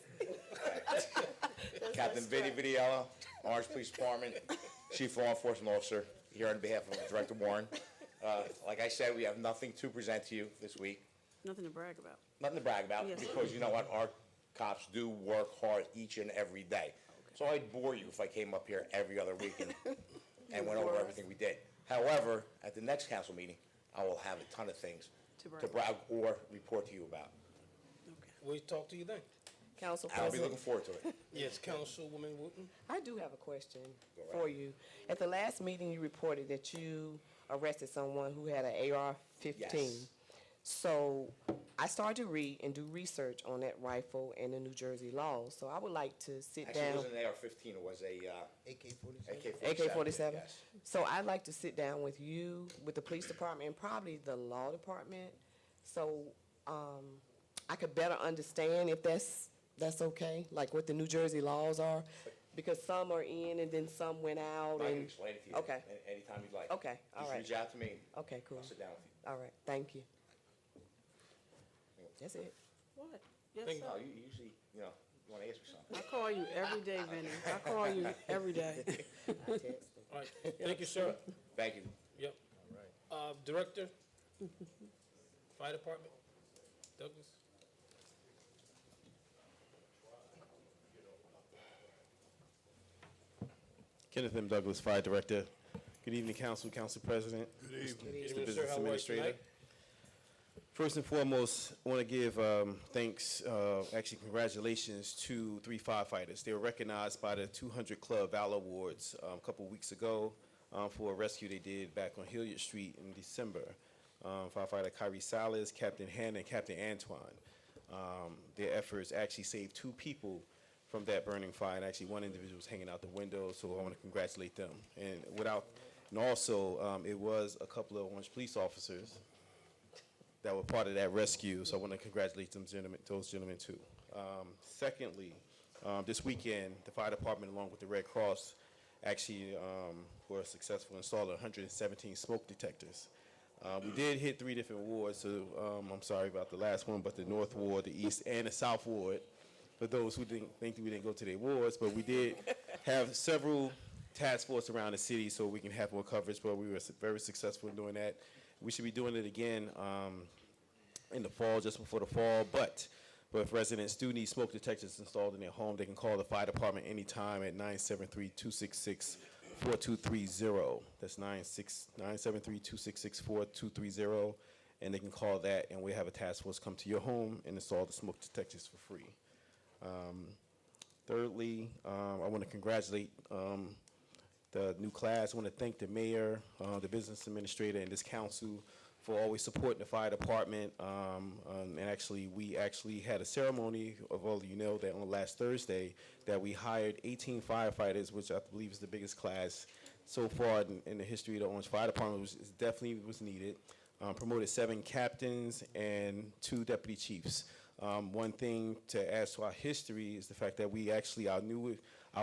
Captain Vinny Vidiella, Orange Police Department, Chief Law Enforcement Officer, here on behalf of Director Warren. Like I said, we have nothing to present to you this week. Nothing to brag about. Nothing to brag about, Yes. because you know what? Our cops do work hard each and every day. So I'd bore you if I came up here every other week and went over everything we did. However, at the next council meeting, I will have a ton of things to brag or report to you about. We'll talk to you then. Council I'll be President, looking forward to it. Yes, Councilwoman Wooten? I do have a question for you. At the last meeting, you reported that you arrested someone who had an AR-15. Yes. So I started to read and do research on that rifle and the New Jersey laws. So I would like to sit Actually, it down. wasn't an AR-15, it was a AK-47? AK-47. AK-47? Yes. So I'd like to sit down with you, with the police department, and probably the law department, so I could better understand if that's okay, like what the New Jersey laws are, because some are in and then some went out I can and, explain it to you okay. anytime you'd like. Okay, all Just right. reach out to me. Okay, cool. I'll sit down with you. All right, thank you. That's it. What? Yes, Thank sir. No, you usually, you want to ask me something. I call you every day, Vinny. I call you every day. I texted. All right. Thank you, sir. Thank you. Yep. Director? Fire Department? Douglas? Kenneth M. Douglas, Fire Director. Good evening, Council, Council President. Good evening. Good Mr. evening, sir. Business How are you Administrator. tonight? First and foremost, I want to give thanks, actually congratulations to 3 firefighters. They were recognized by the 200 Club Valor Awards a couple weeks ago for a rescue they did back on Hilliard Street in December. Firefighter Kyrie Salas, Captain Hannah, and Captain Antoine. Their efforts actually saved 2 people from that burning fire, and actually one individual was hanging out the window, so I want to congratulate them. And also, it was a couple of Orange police officers that were part of that rescue, so I want to congratulate those gentlemen too. Secondly, this weekend, the fire department, along with the Red Cross, actually were successful in installing 117 smoke detectors. We did hit 3 different wards, so I'm sorry about the last one, but the North Ward, the East, and the South Ward, for those who didn't think we didn't go to their wards, but we did have several task force around the city so we can have more coverage, but we were very successful in doing that. We should be doing it again in the fall, just before the fall, but if residents do need smoke detectors installed in their home, they can call the fire department anytime at 973-266-4230. That's 973-266-4230, and they can call that, and we have a task force come to your home and install the smoke detectors for free. Thirdly, I want to congratulate the new class. I want to thank the mayor, the business administrator, and this council for always supporting the fire department. And actually, we actually had a ceremony of all of you know that on last Thursday that we hired 18 firefighters, which I believe is the biggest class so far in the history of the Orange Fire Department. It definitely was needed. Promoted 7 captains and 2 deputy chiefs. One thing to add to our history is the fact that we actually, our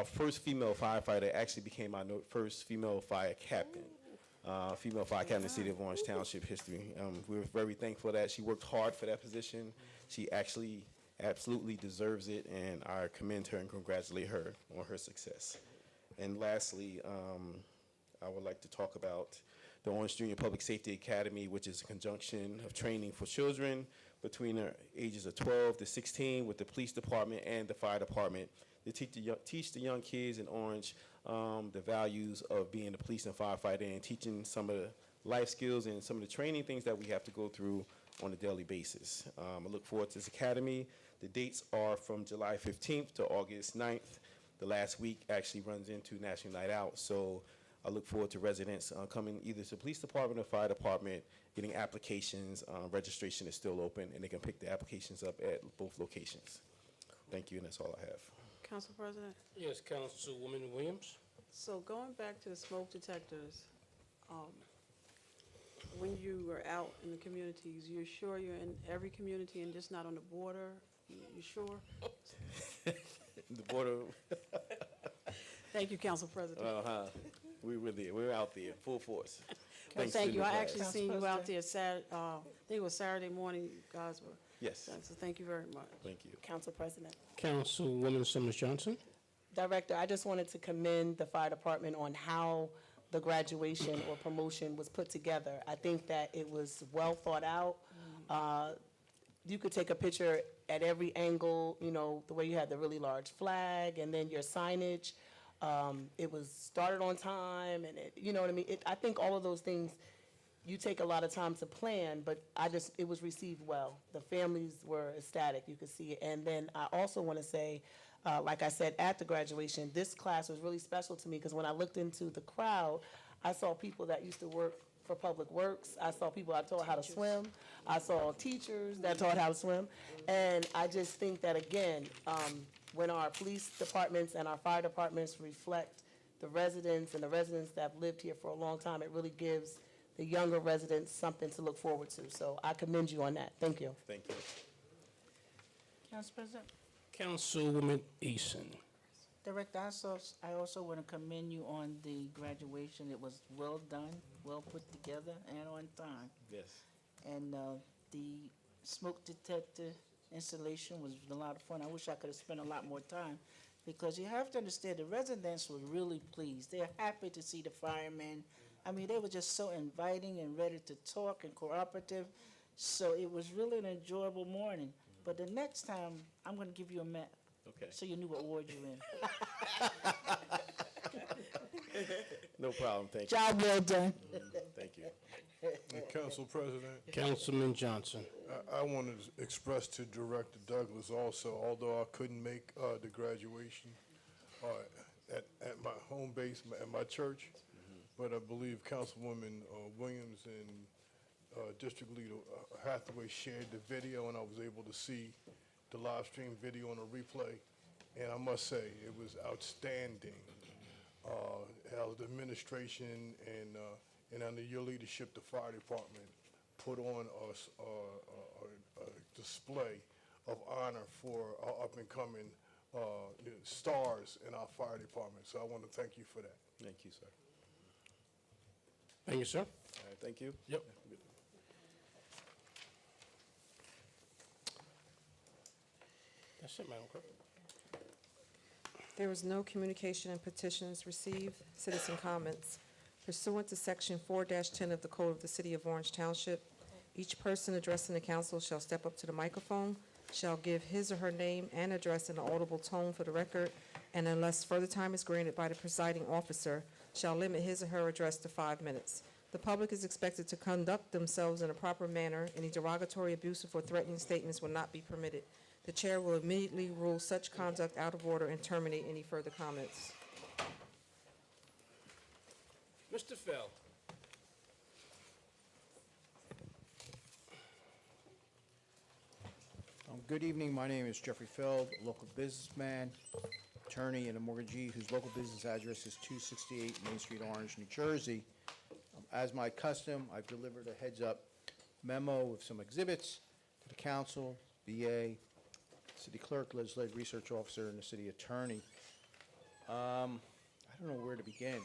first female firefighter actually became our first female fire captain. Female fire captain in the city of Orange Township history. We're very thankful that she worked hard for that position. She actually absolutely deserves it, and I commend her and congratulate her on her success. And lastly, I would like to talk about the Orange Junior Public Safety Academy, which is a conjunction of training for children between the ages of 12 to 16 with the police department and the fire department to teach the young kids in Orange the values of being a police and firefighter, and teaching some of the life skills and some of the training things that we have to go through on a daily basis. I look forward to this academy. The dates are from July 15th to August 9th. The last week actually runs into National Night Out, so I look forward to residents coming either to the police department or fire department, getting applications. Registration is still open, and they can pick the applications up at both locations. Thank you, and that's all I have. Council President? Yes, Councilwoman Williams? So going back to the smoke detectors, when you were out in the communities, you're sure you're in every community and just not on the border? You sure? The border, Thank you, Council President. we were there. We were out there, full force. Well, Thanks to thank the you. new I class. actually seen you out there Saturday, I think it was Saturday morning, you guys were. Yes, So thank you very much. thank you. Council President. Councilwoman Summers Johnson? Director, I just wanted to commend the fire department on how the graduation or promotion was put together. I think that it was well thought out. You could take a picture at every angle, you know, the way you had the really large flag and then your signage. It was started on time, and you know what I mean? I think all of those things, you take a lot of time to plan, but it was received well. The families were ecstatic, you could see it. And then I also want to say, like I said, at the graduation, this class was really special to me because when I looked into the crowd, I saw people that used to work for Public Works. I saw people I taught how to swim. I saw teachers that taught how to swim. And I just think that, again, when our police departments and our fire departments reflect the residents and the residents that have lived here for a long time, it really gives the younger residents something to look forward to. So I commend you on that. Thank you. Thank you. Council President? Councilwoman Eason? Director, I also want to commend you on the graduation. It was well done, well put together, and on time. Yes. And the smoke detector installation was a lot of fun. I wish I could have spent a lot more time, because you have to understand, the residents were really pleased. They're happy to see the firemen. I mean, they were just so inviting and ready to talk and cooperative. So it was really an enjoyable morning. But the next time, I'm going to give you a map. Okay. So you knew what ward you're in. No problem, thank you. Job well done. Thank you. Council President, Councilman Johnson. I want to express to Director Douglas also, although I couldn't make the graduation at my home base, at my church, but I believe Councilwoman Williams and District Leader Hathaway shared the video, and I was able to see the live stream video on a replay, and I must say, it was outstanding. How the administration and under your leadership, the fire department put on a display of honor for our up-and-coming stars in our fire department. So I want to thank you for that. Thank you, sir. Thank you, sir. All right, thank you. Yep. That's it, Madam Clerk. There was no communication and petitions received. Citizen comments. Pursuant to Section 4-10 of the Code of the City of Orange Township, each person addressing the council shall step up to the microphone, shall give his or her name and address in an audible tone for the record, and unless further time is granted by the presiding officer, shall limit his or her address to 5 minutes. The public is expected to conduct themselves in a proper manner. Any derogatory, abusive, or threatening statements will not be permitted. The chair will immediately rule such conduct out of order and terminate any further comments. Mr. Fell. Good evening. My name is Jeffrey Feld, a local businessman, attorney, and a mortgagee whose local business address is 268 Main Street, Orange, New Jersey. As my custom, I've delivered a heads-up memo with some exhibits to the council, BA, city clerk, legislative research officer, and the city attorney. I don't know where to begin.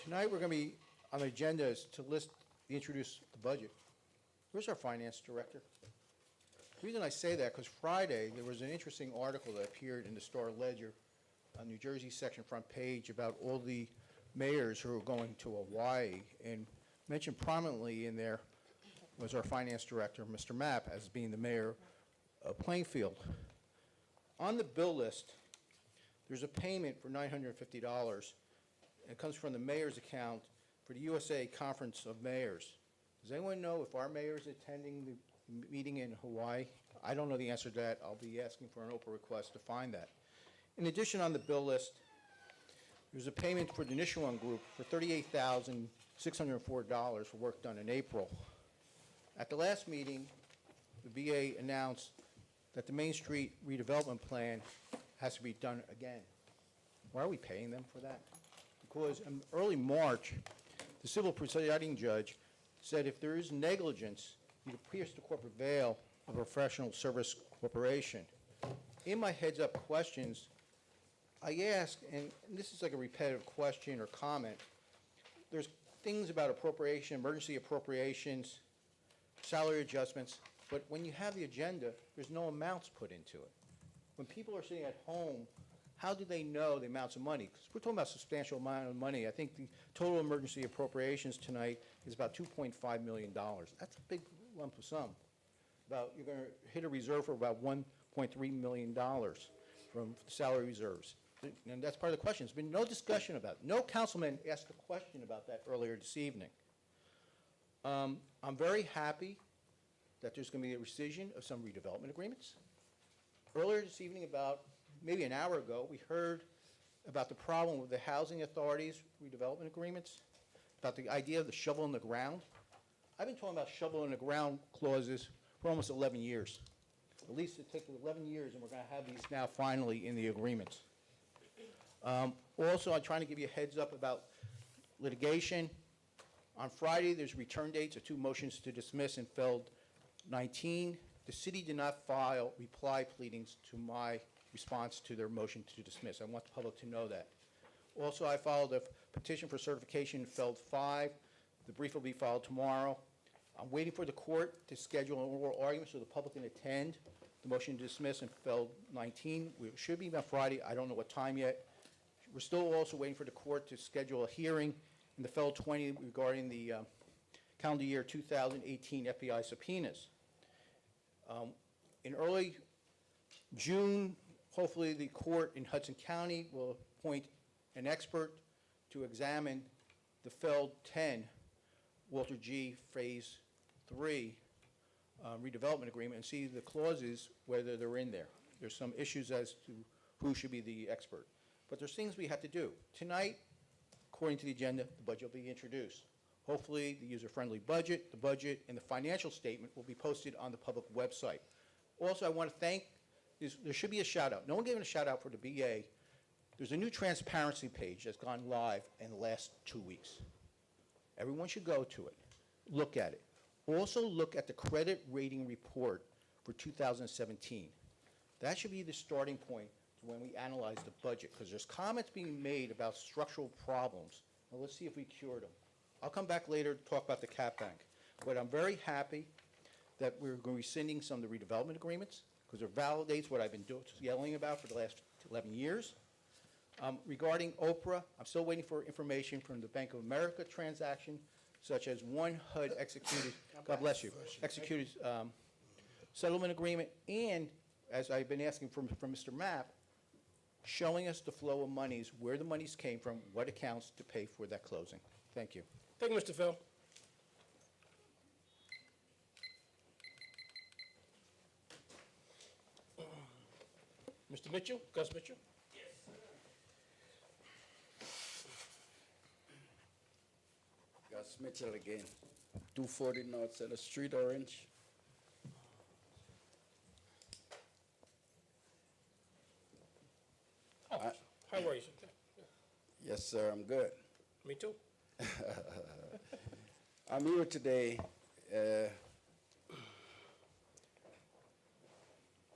Tonight, we're going to be on the agenda is to introduce the budget. Where's our finance director? The reason I say that, because Friday, there was an interesting article that appeared in the Star Ledger on New Jersey section front page about all the mayors who are going to Hawaii, and mentioned prominently in there was our finance director, Mr. Mapp, as being the mayor of Plainfield. On the bill list, there's a payment for $950. It comes from the mayor's account for the USA Conference of Mayors. Does anyone know if our mayor is attending the meeting in Hawaii? I don't know the answer to that. I'll be asking for an Oprah request to find that. In addition, on the bill list, there's a payment for the Nishuan Group for $38,604 for work done in April. At the last meeting, the VA announced that the Main Street redevelopment plan has to be done again. Why are we paying them for that? Because in early March, the civil presiding judge said if there is negligence, you pierce the corporate veil of a professional service corporation. In my heads-up questions, I asked, and this is like a repetitive question or comment, there's things about appropriation, emergency appropriations, salary adjustments, but when you have the agenda, there's no amounts put into it. When people are sitting at home, how do they know the amounts of money? Because we're talking about a substantial amount of money. I think the total emergency appropriations tonight is about $2.5 million. That's a big lump of sum. You're going to hit a reserve for about $1.3 million from salary reserves. And that's part of the question. There's been no discussion about it. No councilman asked a question about that earlier this evening. I'm very happy that there's going to be a rescission of some redevelopment agreements. Earlier this evening, about maybe an hour ago, we heard about the problem with the housing authorities' redevelopment agreements, about the idea of the shovel in the ground. I've been talking about shovel in the ground clauses for almost 11 years. At least it took 11 years, and we're going to have these now finally in the agreements. Also, I'm trying to give you a heads up about litigation. On Friday, there's return dates of 2 motions to dismiss in Feld 19. The city did not file reply pleadings to my response to their motion to dismiss. I want the public to know that. Also, I filed a petition for certification in Feld 5. The brief will be filed tomorrow. I'm waiting for the court to schedule an oral argument so the public can attend the motion to dismiss in Feld 19. It should be by Friday. I don't know what time yet. We're still also waiting for the court to schedule a hearing in the Feld 20 regarding the calendar year 2018 FBI subpoenas. In early June, hopefully the court in Hudson County will appoint an expert to examine the Feld 10 Walter G. Phase 3 redevelopment agreement and see the clauses, whether they're in there. There's some issues as to who should be the expert. But there's things we have to do. Tonight, according to the agenda, the budget will be introduced. Hopefully, the user-friendly budget, the budget, and the financial statement will be posted on the public website. Also, I want to thank, there should be a shout-out. No one gave a shout-out for the BA. There's a new transparency page that's gone live in the last 2 weeks. Everyone should go to it, look at it. Also, look at the credit rating report for 2017. That should be the starting point to when we analyze the budget, because there's comments being made about structural problems. Now, let's see if we cured them. I'll come back later to talk about the cap bank. But I'm very happy that we're going to be rescinding some of the redevelopment agreements, because it validates what I've been yelling about for the last 11 years. Regarding Oprah, I'm still waiting for information from the Bank of America transaction, such as one HUD executed, God bless you, executed settlement agreement, and, as I've been asking from Mr. Mapp, showing us the flow of monies, where the monies came from, what accounts to pay for that closing. Thank you. Thank you, Mr. Fell. Mr. Mitchell, Gus Mitchell? Gus Mitchell again, 240 North Center Street, Orange. How are you, sir? Yes, sir, I'm good. Me too. I'm here today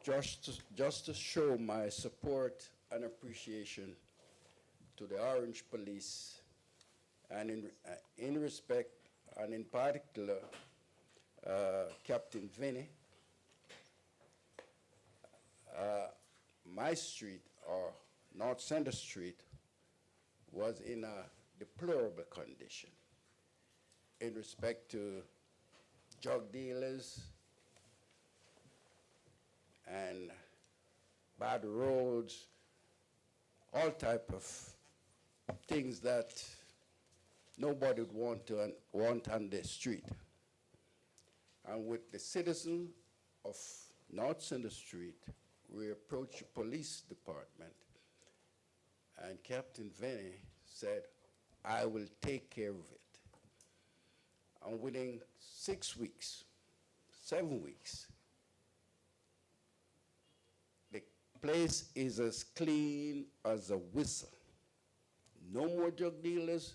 just to show my support and appreciation to the Orange Police, and in respect, and in particular, Captain Vinny. My street, or North Center Street, was in a deplorable condition in respect to drug dealers and bad roads, all type of things that nobody would want on the street. And with the citizens of North Center Street, we approached the police department, and Captain Vinny said, I will take care of it. And within 6 weeks, 7 weeks, the place is as clean as a whistle. No more drug dealers,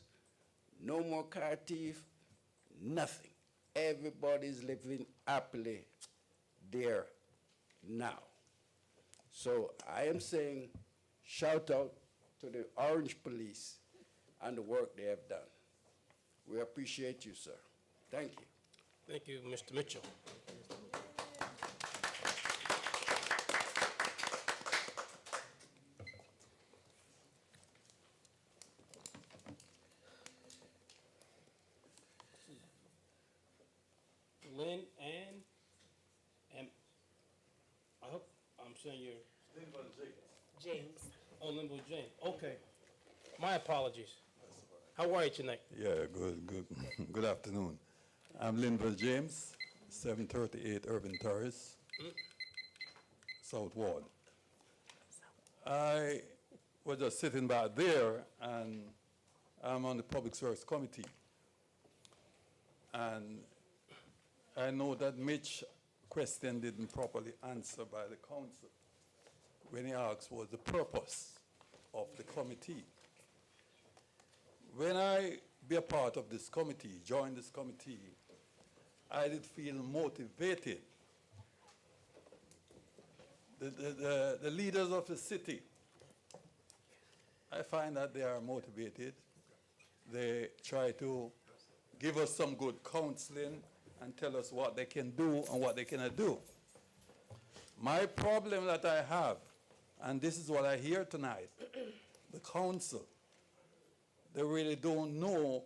no more car thief, nothing. Everybody's living happily there now. So I am saying, shout out to the Orange Police and the work they have done. We appreciate you, sir. Thank you. Thank you, Mr. Mitchell. Lynn and I hope I'm saying your James. Oh, Linwood James. Okay. My apologies. How are you tonight? Yeah, good afternoon. I'm Linville James, 738 Urban Terrace, South Ward. I was just sitting back there, and I'm on the Public Service Committee. And I know that Mitch's question didn't properly answer by the council when he asked what the purpose of the committee. When I be a part of this committee, join this committee, I did feel motivated. The leaders of the city, I find that they are motivated. They try to give us some good counseling and tell us what they can do and what they cannot do. My problem that I have, and this is what I hear tonight, the council, they really don't know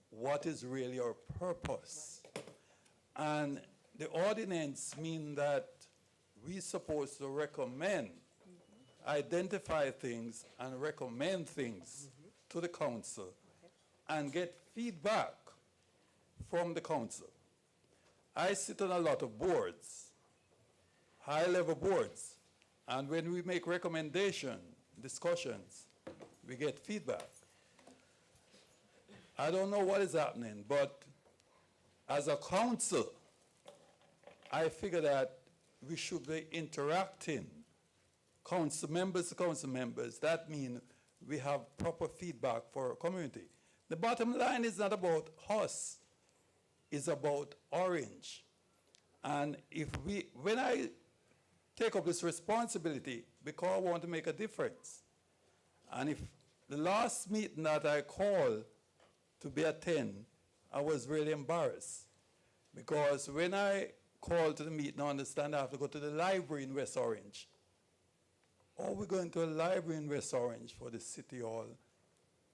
what is really our purpose. And the ordinance mean that we're supposed to recommend, identify things and recommend things to the council and get feedback from the council. I sit on a lot of boards, high-level boards, and when we make recommendation, discussions, we get feedback. I don't know what is happening, but as a council, I figure that we should be interacting, council members to council members. That means we have proper feedback for our community. The bottom line is not about us, it's about Orange. And when I take up this responsibility, because I want to make a difference, and if the last meeting that I called to be attend, I was really embarrassed. Because when I called to the meeting, I understand I have to go to the library in West Orange. Or we're going to a library in West Orange for the City Hall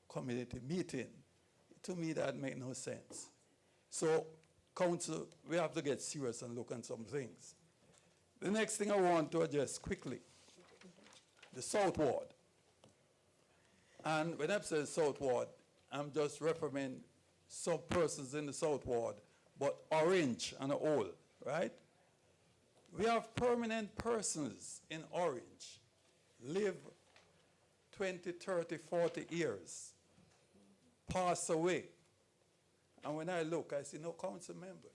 community meeting. To me, that makes no sense. So, council, we have to get serious and look at some things. The next thing I want to address quickly, the South Ward. And when I say South Ward, I'm just referring some persons in the South Ward, but Orange and all, right? We have permanent persons in Orange, live 20, 30, 40 years, pass away. And when I look, I see no council members.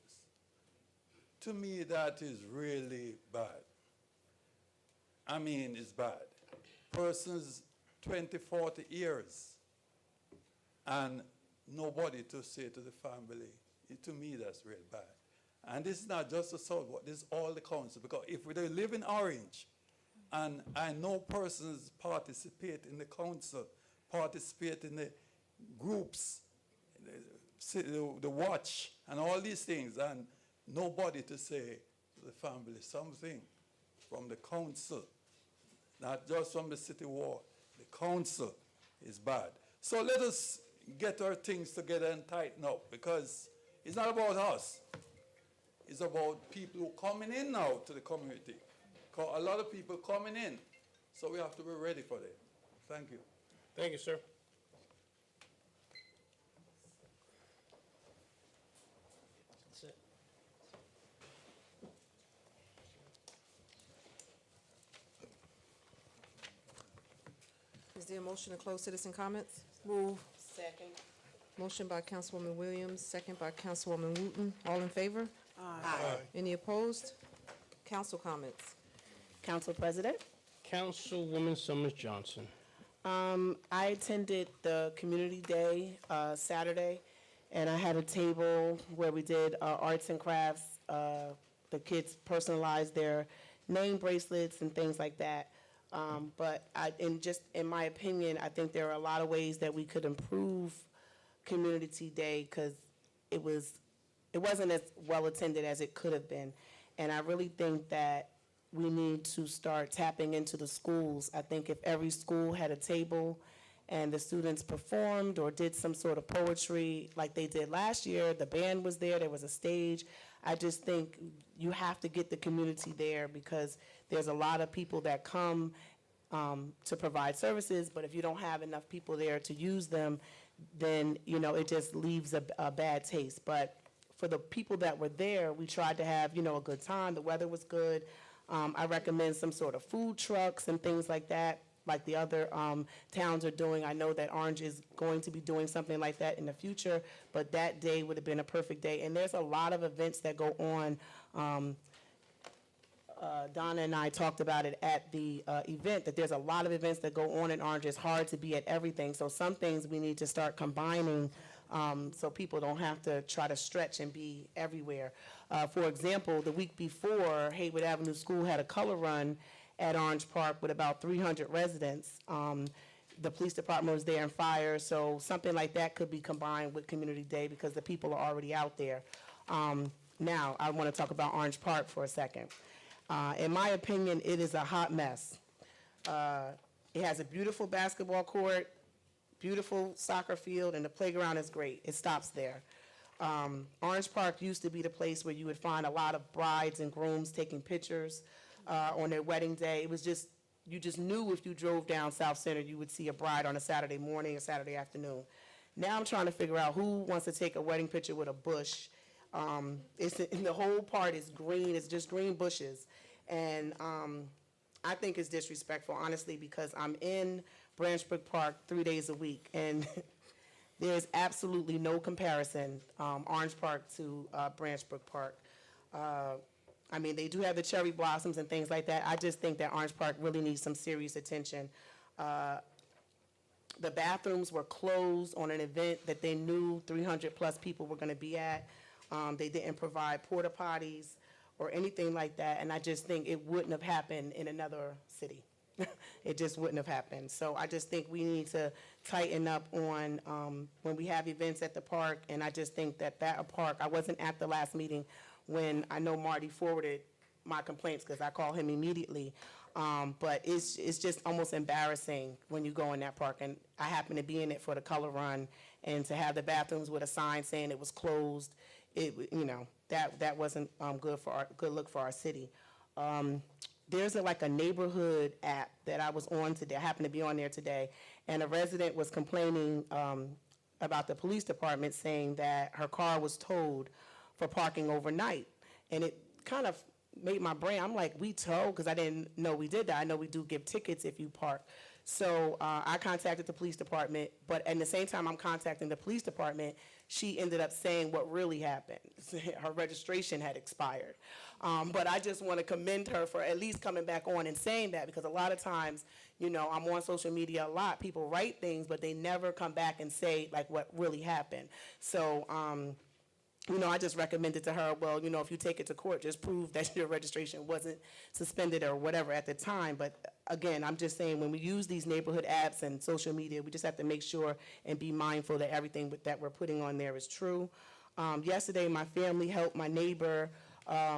To me, that is really bad. I mean, it's bad. Persons 20, 40 years, and nobody to say to the family. To me, that's really bad. And this is not just the South Ward, this is all the council. Because if we live in Orange, and I know persons participate in the council, participate in the groups, the watch, and all these things, and nobody to say to the family something from the council, not just from the city ward. The council is bad. So let us get our things together and tighten up, because it's not about us. It's about people who are coming in now to the community. A lot of people coming in, so we have to be ready for them. Thank you. Thank you, sir. That's it. Is there a motion to close citizen comments? Move. Second. Motion by Councilwoman Williams, second by Councilwoman Wooten. All in favor? Aye. Any opposed? Council comments. Council President? Councilwoman Summers Johnson. I attended the Community Day Saturday, and I had a table where we did arts and crafts. The kids personalized their name bracelets and things like that. But in my opinion, I think there are a lot of ways that we could improve Community Day, because it wasn't as well attended as it could have been. And I really think that we need to start tapping into the schools. I think if every school had a table and the students performed or did some sort of poetry like they did last year, the band was there was a stage. I just think you have to get the community there, because there's a lot of people that come to provide services, but if you don't have enough people there to use them, then, it just leaves a bad taste. But for the people that were there, we tried to have, a good time. The weather was good. I recommend some sort of food trucks and things like that, like the other towns are doing. I know that Orange is going to be doing something like that in the future, but that day would have been a perfect day. And there's a lot of events that go on. Donna and I talked about it at the event, that there's a lot of events that go on in Orange. It's hard to be at everything. So some things we need to start combining, so people don't have to try to stretch and be everywhere. For example, the week before, Haywood Avenue School had a color run at Orange Park with about 300 residents. The police department was there and fire, so something like that could be combined with Community Day, because the people are already out there. Now, I want to talk about Orange Park for a second. In my opinion, it is a hot mess. It has a beautiful basketball court, beautiful soccer field, and the playground is great. It stops there. Orange Park used to be the place where you would find a lot of brides and grooms taking pictures on their wedding day. It was just, you just knew if you drove down South Center, you would see a bride on a Saturday morning or Saturday afternoon. Now I'm trying to figure out who wants to take a wedding picture with a bush. And the whole part is green, it's just green bushes. And I think it's disrespectful, honestly, because I'm in Branchbrook Park 3 days a week, and there's absolutely no comparison, Orange Park to Branchbrook Park. I mean, they do have the cherry blossoms and things like that. I just think that Orange Park really needs some serious attention. The bathrooms were closed on an event that they knew 300-plus people were going to be at. They didn't provide porta potties or anything like that, and I just think it wouldn't have happened in another city. It just wouldn't have happened. So I just think we need to tighten up on when we have events at the park, and I just think that park, I wasn't at the last meeting when I know Marty forwarded my complaints, because I called him immediately. But it's just almost embarrassing when you go in that park, and I happen to be in it for the color run, and to have the bathrooms with a sign saying it was closed, that wasn't good look for our city. There's like a neighborhood app that I was on today. I happened to be on there today, and a resident was complaining about the police department, saying that her car was towed for parking overnight, and it kind of made my brain, I'm like, we tow? Because I didn't know we did that. I know we do give tickets if you park. So I contacted the police department, but at the same time I'm contacting the police department, she ended up saying what really happened. Her registration had expired. But I just want to commend her for at least coming back on and saying that, because a lot of times, I'm on social media a lot. People write things, but they never come back and say like what really happened. So, I just recommended to her, well, if you take it to court, just prove that your registration wasn't suspended or whatever at the time. But again, I'm just saying, when we use these neighborhood apps and social media, we just have to make sure and be mindful that everything that we're putting on there is true. Yesterday, my family helped my neighbor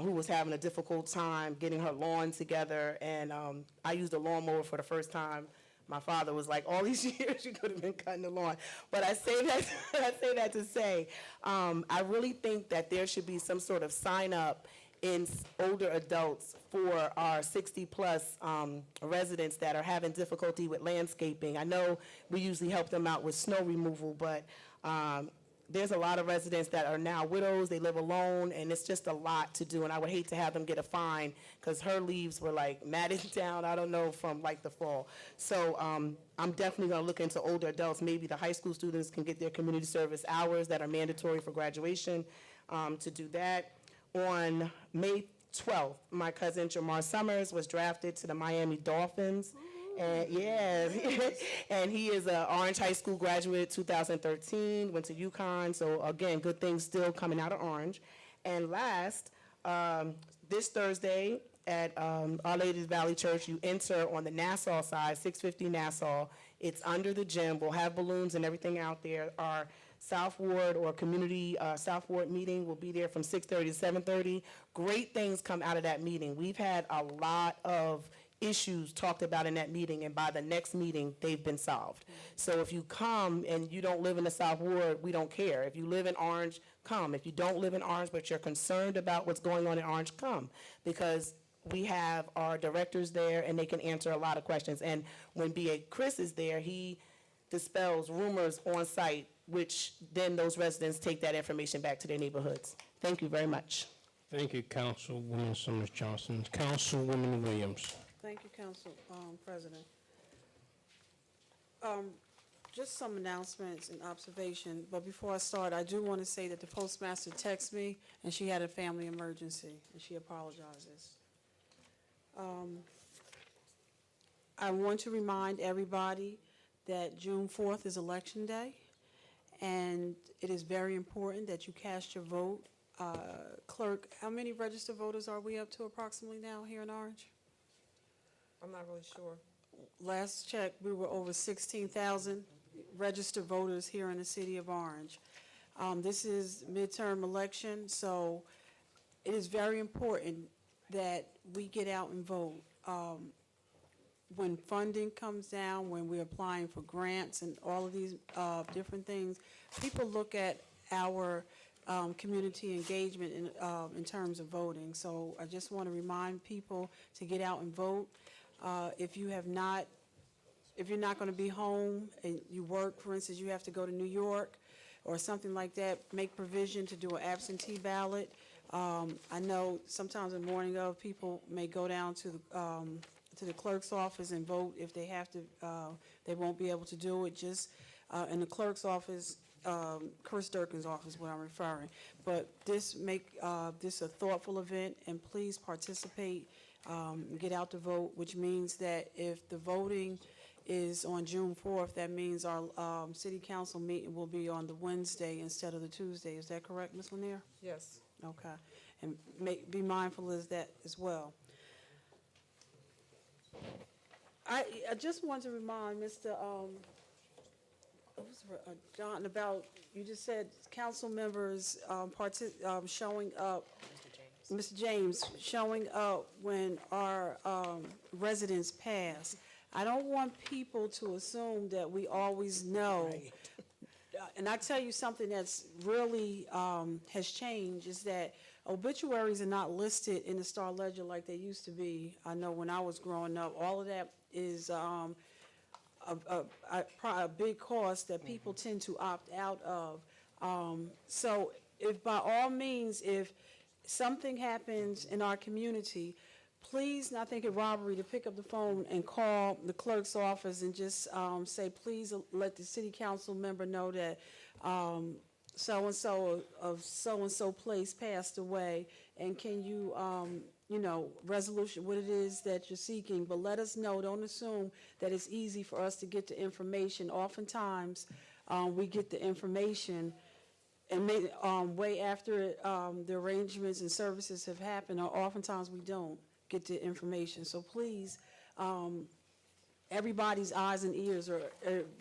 who was having a difficult time getting her lawn together, and I used a lawnmower for the first time. My father was like, all these years you could have been cutting the lawn. But I say that to say, I really think that there should be some sort of sign up in older adults for our 60-plus residents that are having difficulty with landscaping. I know we usually help them out with snow removal, but there's a lot of residents that are now widows, they live alone, and it's just a lot to do, and I would hate to have them get a fine, because her leaves were like matted down, I don't know, from like the fall. So I'm definitely gonna look into older adults. Maybe the high school students can get their community service hours that are mandatory for graduation to do that. On May 12th, my cousin Jamar Summers was drafted to the Miami Dolphins. And yes, and he is an Orange High School graduate, 2013, went to UConn. So again, good things still coming out of Orange. And last, this Thursday at Our Lady's Valley Church, you enter on the Nassau side, 650 Nassau. It's under the gym. We'll have balloons and everything out there. Our South Ward or community South Ward meeting will be there from 6:30 to 7:30. Great things come out of that meeting. We've had a lot of issues talked about in that meeting, and by the next meeting, they've been solved. So if you come and you don't live in the South Ward, we don't care. If you live in Orange, come. If you don't live in Orange, but you're concerned about what's going on in Orange, come. Because we have our directors there, and they can answer a lot of questions. And when B.A. Chris is there, he dispels rumors on site, which then those residents take that information back to their neighborhoods. Thank you very much. Thank you, Councilwoman Summers Johnson. Councilwoman Williams. Thank you, Council President. Just some announcements and observation, but before I start, I do want to say that the postmaster texted me, and she had a family emergency, and she apologizes. I want to remind everybody that June 4th is Election Day, and it is very important that you cast your vote. Clerk, how many registered voters are we up to approximately now here in Orange? I'm not really sure. Last check, we were over 16,000 registered voters here in the city of Orange. This is midterm election, so it is very important that we get out and vote. When funding comes down, when we're applying for grants and all of these different things, people look at our community engagement in terms of voting. So I just want to remind people to get out and vote. If if you're not going to be home and you work, for instance, you have to go to New York or something like that, make provision to do an absentee ballot. I know sometimes in the morning of, people may go down to the clerk's office and vote if they have to. They won't be able to do it. Just in the clerk's office, Chris Durkin's office, what I'm referring. But make this a thoughtful event, and please participate. Get out to vote, which means that if the voting is on June 4th, that means our city council meeting will be on the Wednesday instead of the Tuesday. Is that correct, Ms. Lanier? Yes. Okay. And be mindful of that as well. I just want to remind Mr. John about, you just said council members showing up. Mr. James, showing up when our residents pass. I don't want people to assume that we always know. And I tell you something that's really has changed is that obituaries are not listed in the Star Ledger like they used to be. I know when I was growing up, all of that is a big cost that people tend to opt out of. So if by all means, if something happens in our community, please not think it robbery to pick up the phone and call the clerk's office and just say, please let the city council member know that so-and-so of so-and-so place passed away, and can you, resolution, what it is that you're seeking, but let us know. Don't assume that it's easy for us to get the information. Oftentimes, we get the information and way after the arrangements and services have happened, or oftentimes we don't get the information. So please, everybody's eyes and ears are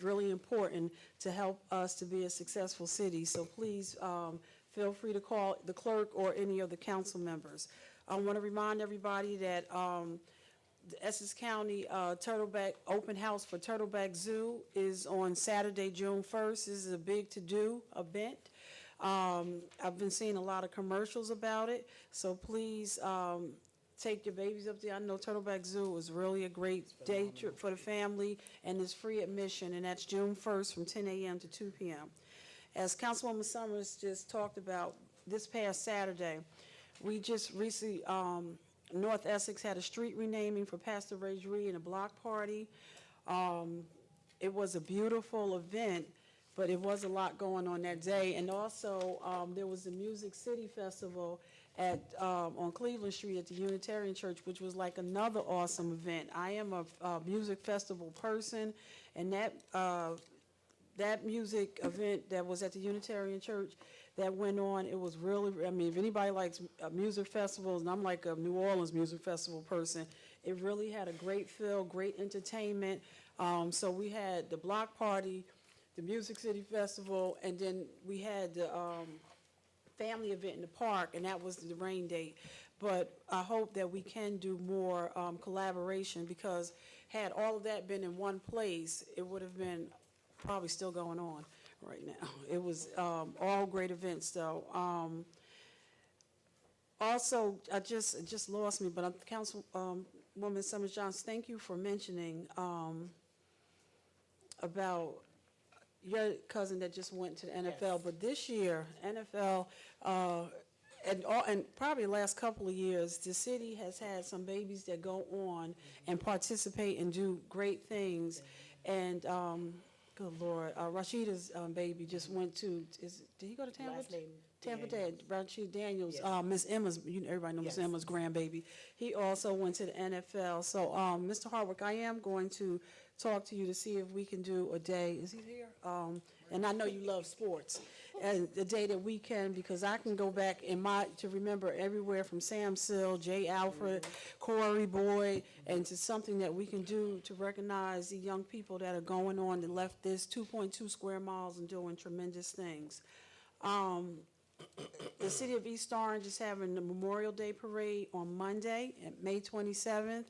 really important to help us to be a successful city. So please feel free to call the clerk or any of the council members. I want to remind everybody that the Essex County Turtleback Open House for Turtleback Zoo is on Saturday, June 1st. This is a big to-do event. I've been seeing a lot of commercials about it, so please take your babies up there. I know Turtleback Zoo is really a great day trip for the family, and it's free admission, and that's June 1st from 10 a.m. to 2 p.m. As Councilwoman Summers just talked about, this past Saturday, we just recently, North Essex had a street renaming for Pastor Ray Dree and a block party. It was a beautiful event, but it was a lot going on that day. And also, there was the Music City Festival on Cleveland Street at the Unitarian Church, which was like another awesome event. I am a music festival person, and that music event that was at the Unitarian Church that went on, it was really, I mean, if anybody likes music festivals, and I'm like a New Orleans music festival person, it really had a great feel, great entertainment. So we had the block party, the Music City Festival, and then we had the family event in the park, and that was the rain date. But I hope that we can do more collaboration, because had all of that been in one place, it would have been probably still going on right now. It was all great events, though. Also, it just lost me, but Councilwoman Summers Johnson, thank you for mentioning about your cousin that just went to the NFL. Yes. But this year, NFL, and probably the last couple of years, the city has had some babies that go on and participate and do great things. And good Lord, Rashida's baby just went to, did he go to Tampa? Last name Tampa Daniels. Dad, Rashid Daniels, Yes. Miss Emma's, everybody knows Miss Yes. Emma's grandbaby. He also went to the NFL. So, Mr. Hardwick, I am going to talk to you to see if we can do a day. Is he here? And I know you love sports. And the day that we can, because I can go back to remember everywhere from Sam Sill, Jay Alfred, Corey Boyd, and to something that we can do to recognize the young people that are going on that left this 2.2 square miles and doing tremendous things. The city of East Orange is having the Memorial Day Parade on Monday, May 27th.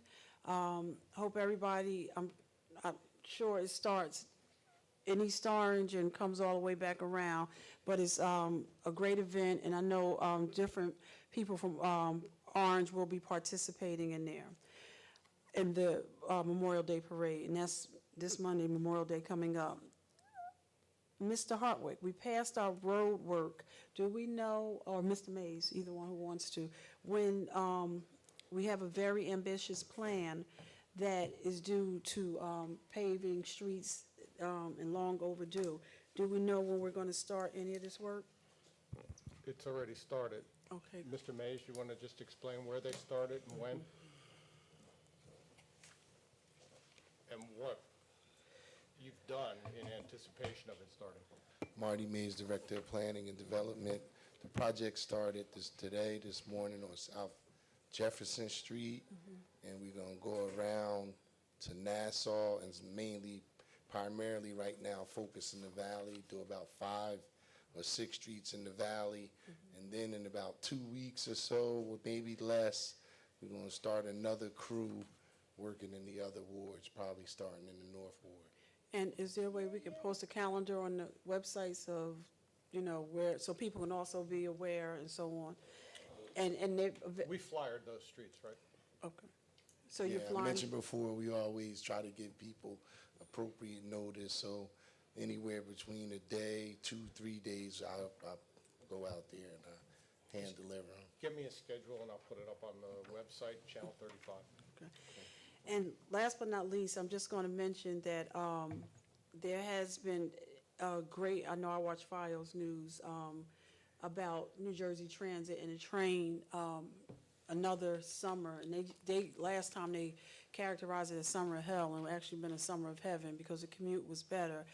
Hope everybody, I'm sure it starts in East Orange and comes all the way back around, but it's a great event, and I know different people from Orange will be participating in there, in the Memorial Day Parade, and that's this Monday, Memorial Day coming up. Mr. Hartwick, we passed our road work. Do we know, or Mr. Mays, either one who wants to, when we have a very ambitious plan that is due to paving streets and long overdue, do we know when we're going to start any of this work? It's already started. Okay. Mr. Mays, you want to just explain where they started and when? And what you've done in anticipation of it starting? Marty Mays, Director of Planning and Development. The project started this morning on South Jefferson Street, and we're gonna go around to Nassau and primarily right now focus in the valley, do about 5 or 6 streets in the valley. And then in about 2 weeks or so, or maybe less, we're gonna start another crew working in the other wards, probably starting in the North Ward. And is there a way we can post a calendar on the websites of, where, so people can also be aware and so on? And they, We flyered those streets, right? okay. So you're Yeah, I flying, mentioned before, we always try to give people appropriate notice, so anywhere between a day, 2-3 days, I'll go out there and hand deliver them. Give me a schedule and I'll put it up on the website, Channel 35. and last but not least, I'm just going to mention that there has been a great, I know I watch FiOS News, about New Jersey Transit and the train, another summer, and they last time they characterized it as summer of hell, and it actually been a summer of heaven because the commute was better.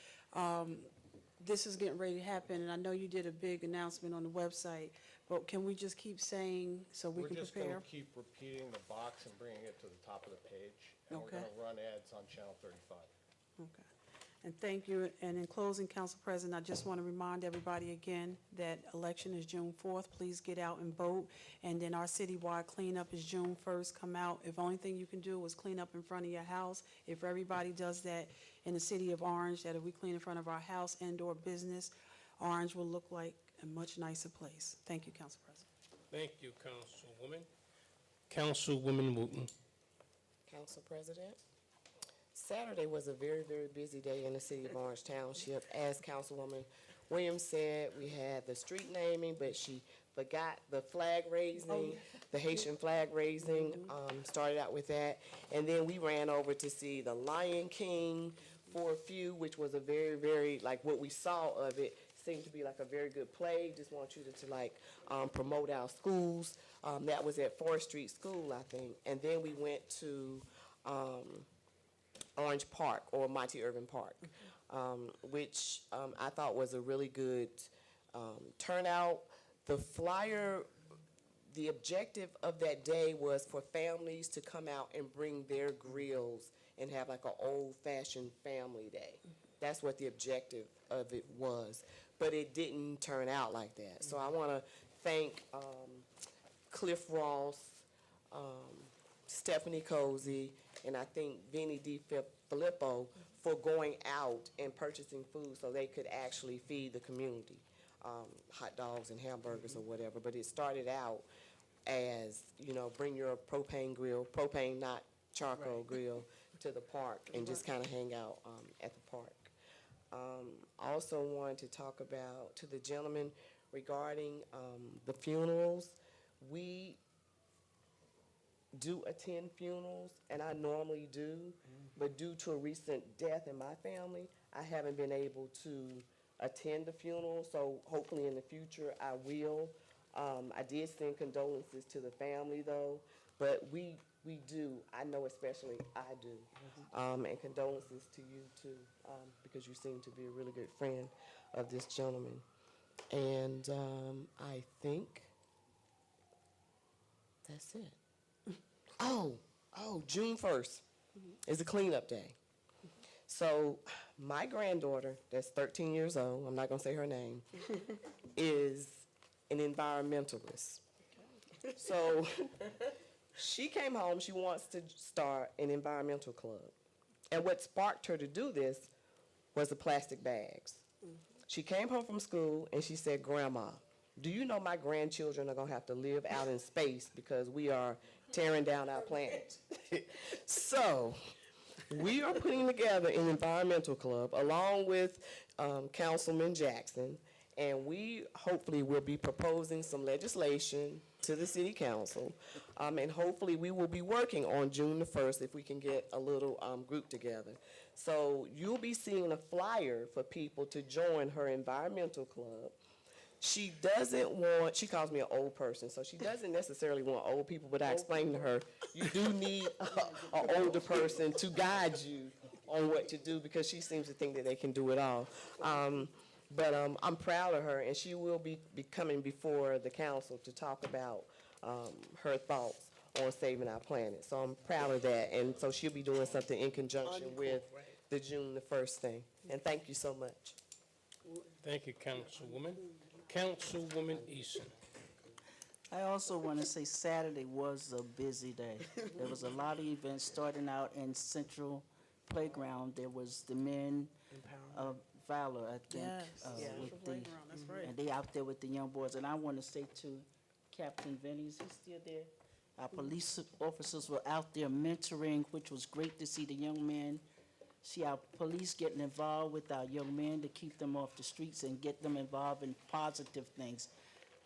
This is getting ready to happen, and I know you did a big announcement on the website, but can we just keep saying so we We're can just going prepare? to keep repeating the box and bringing it to the top of the page. And we're Okay. going to run ads on Channel 35. Okay. And thank you. And in closing, Council President, I just want to remind everybody again that election is June 4th. Please get out and vote. And then our citywide cleanup is June 1st. Come out. If only thing you can do is clean up in front of your house. If everybody does that in the city of Orange, that if we clean in front of our house and/or business, Orange will look like a much nicer place. Thank you, Council President. Thank you, Councilwoman. Councilwoman Wooten. Council President, Saturday was a very, very busy day in the city of Orange Township. As Councilwoman Williams said, we had the street naming, but she forgot the flag raising, the Haitian flag raising, started out with that. And then we ran over to see the Lion King for a few, which was a very, very, like what we saw of it, seemed to be like a very good play. Just want you to promote our schools. That was at Forest Street School, I think. And then we went to Orange Park, or Monty Irvin Park, which I thought was a really good turnout. The flyer, the objective of that day was for families to come out and bring their grills and have like an old-fashioned family day. That's what the objective of it was. But it didn't turn out like that. So I want to thank Cliff Ross, Stephanie Cozy, and I think Vinnie D. Filippo for going out and purchasing food so they could actually feed the community, hot dogs and hamburgers or whatever. But it started out as, bring your propane grill, propane not charcoal grill, to the park and just kind of hang out at the park. I also wanted to talk about, to the gentleman regarding the funerals. We do attend funerals, and I normally do, but due to a recent death in my family, I haven't been able to attend the funeral, so hopefully in the future I will. I did send condolences to the family, though, but we do, I know especially I do, and condolences to you, too, because you seem to be a really good friend of this gentleman. And I think that's it. Oh, June 1st is a cleanup day. So my granddaughter, that's 13 years old, I'm not going to say her name, is an environmentalist. So she came home, she wants to start an environmental club. And what sparked her to do this was the plastic bags. She came home from school and she said, "Grandma, do you know my grandchildren are going to have to live out in space because we are tearing down our planet?" So We are putting together an environmental club along with Councilman Jackson, and we hopefully will be proposing some legislation to the city council. And hopefully we will be working on June the 1st if we can get a little group together. So you'll be seeing a flyer for people to join her environmental club. She doesn't want, she calls me an old person, so she doesn't necessarily want old people, but I explained to her, you do need an older person to guide you on what to do because she seems to think that they can do it all. But I'm proud of her, and she will be coming before the council to talk about her thoughts on saving our planet. So I'm proud of that, and so she'll be doing something in conjunction with the June the 1st thing. And thank you so much. Thank you, Councilwoman. Councilwoman Eason. I also want to say Saturday was a busy day. There was a lot of events starting out in Central Playground. There was the Men of Valor, I think. With the, and they out there with the young boys. And I want to say to Captain Vinny, is he still there? Our police officers were out there mentoring, which was great to see the young men. See our police getting involved with our young men to keep them off the streets and get them involved in positive things.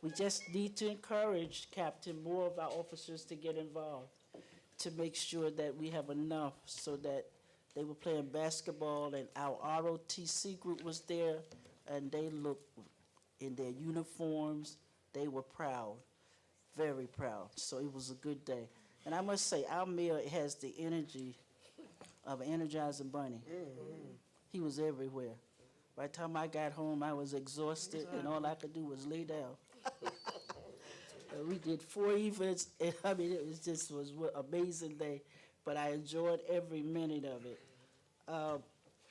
We just need to encourage, Captain, more of our officers to get involved, to make sure that we have enough so that they were playing basketball and our ROTC group was there and they looked in their uniforms. They were proud, very proud. So it was a good day. And I must say, our mayor has the energy of an Energizing Bunny. He was everywhere. By the time I got home, I was exhausted, and all I could do was lay down. We did 4 events, and I mean, it was an amazing day, but I enjoyed every minute of it.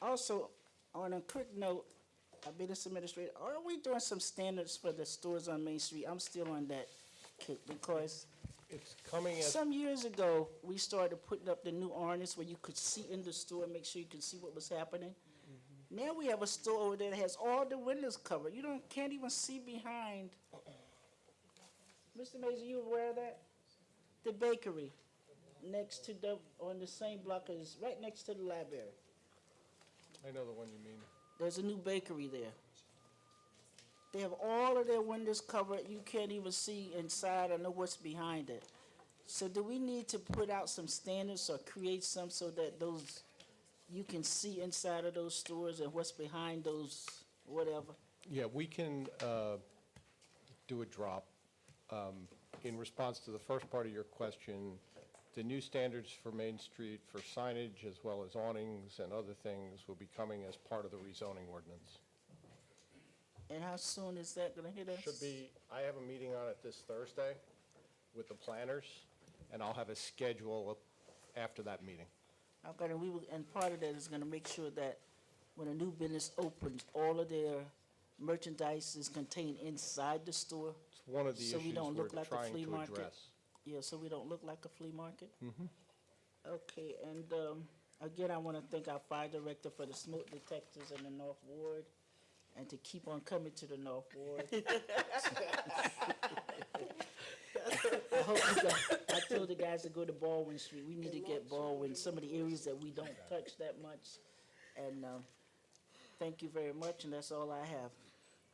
Also, on a quick note, business administrator, are we doing some standards for the stores on Main Street? I'm still on that kick because It's coming as, some years ago, we started putting up the new harness where you could see in the store and make sure you could see what was happening. Now we have a store over there that has all the windows covered. You can't even see behind. Mr. Mason, you aware of that? The bakery next to on the same block as, right next to the library. I know the one you mean. There's a new bakery there. They have all of their windows covered. You can't even see inside or know what's behind it. So do we need to put out some standards or create some so that those, you can see inside of those stores and what's behind those, whatever? Yeah, we can do a drop. In response to the first part of your question, the new standards for Main Street for signage as well as awnings and other things will be coming as part of the rezoning ordinance. And how soon is that gonna hit us? Should be, I have a meeting on it this Thursday with the planners, and I'll have a schedule after that meeting. Okay, and part of that is gonna make sure that when a new business opens, all of their merchandise is contained inside the store. It's one of the So we issues don't we're look like a trying flea to market? address. Yeah, so we don't look like a flea market? Okay, and again, I want to thank our fire director for the smoke detectors in the North Ward, and to keep on coming to the North Ward. I told the guys to go to Baldwin Street. We need to get Baldwin, some of the areas that we don't touch that much. And thank you very much, and that's all I have.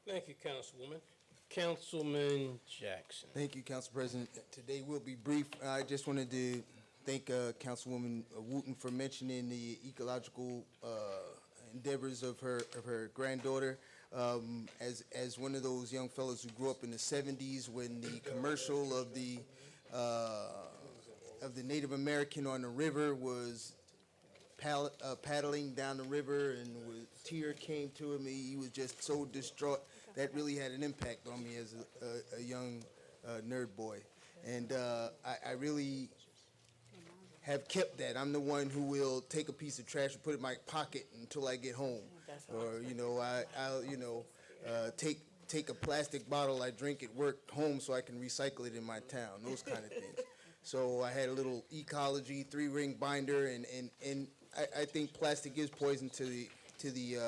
Thank you, Councilwoman. Councilman Jackson. Thank you, Council President. Today will be brief. I just wanted to thank Councilwoman Wooten for mentioning the ecological endeavors of her granddaughter. As one of those young fellows who grew up in the 70s when the commercial of the Native American on the river was paddling down the river, and a tear came to him. He was just so distraught. That really had an impact on me as a young nerd boy. And I really have kept that. I'm the one who will take a piece of trash and put it in my pocket until I get home. Or, I'll take a plastic bottle I drink at work home so I can recycle it in my town, those kind of things. So I had a little ecology 3-ring binder, and I think plastic is poison to the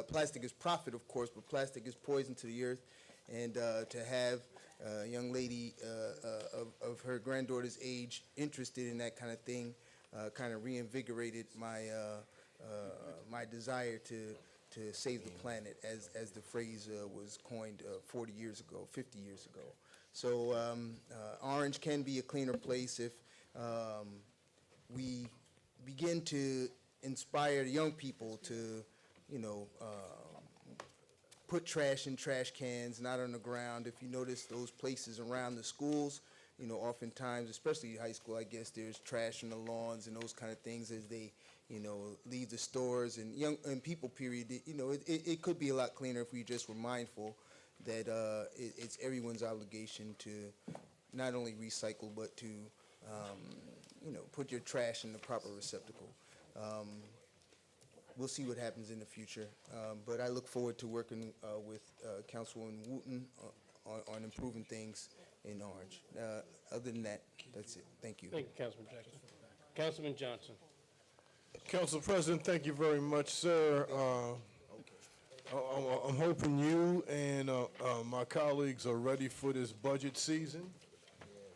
plastic is profit, of course, but plastic is poison to the earth. And to have a young lady of her granddaughter's age interested in that kind of thing kind of reinvigorated my my desire to save the planet, as the phrase was coined 40 years ago, 50 years ago. So Orange can be a cleaner place if we begin to inspire young people to, put trash in trash cans, not on the ground. If you notice those places around the schools, oftentimes, especially high school, I guess there's trash on the lawns and those kind of things as they, leave the stores and people, period. It could be a lot cleaner if we just were mindful that it's everyone's obligation to not only recycle, but to, put your trash in the proper receptacle. We'll see what happens in the future, but I look forward to working with Councilwoman Wooten on improving things in Orange. Other than that, that's it. Thank you. Thank you, Councilman Jackson. Councilman Johnson. Council President, thank you very much, sir. I'm hoping you and my colleagues are ready for this budget season.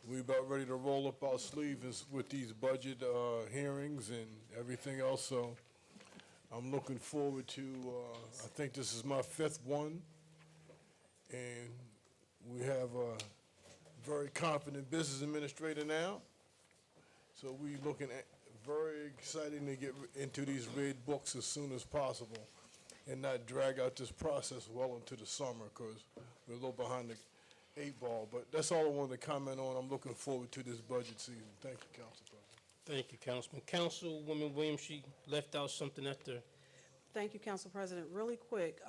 We're about ready to roll up our sleeves with these budget hearings and everything else, so I'm looking forward to, I think this is my 5th one, and we have a very confident business administrator now, so we're looking at very exciting to get into these red books as soon as possible and not drag out this process well into the summer, because we're a little behind the 8 ball. But that's all I wanted to comment on. I'm looking forward to this budget season. Thank you, Council President. Thank you, Councilman. Councilwoman Williams, she left out something after. Thank you, Council President. Really quick,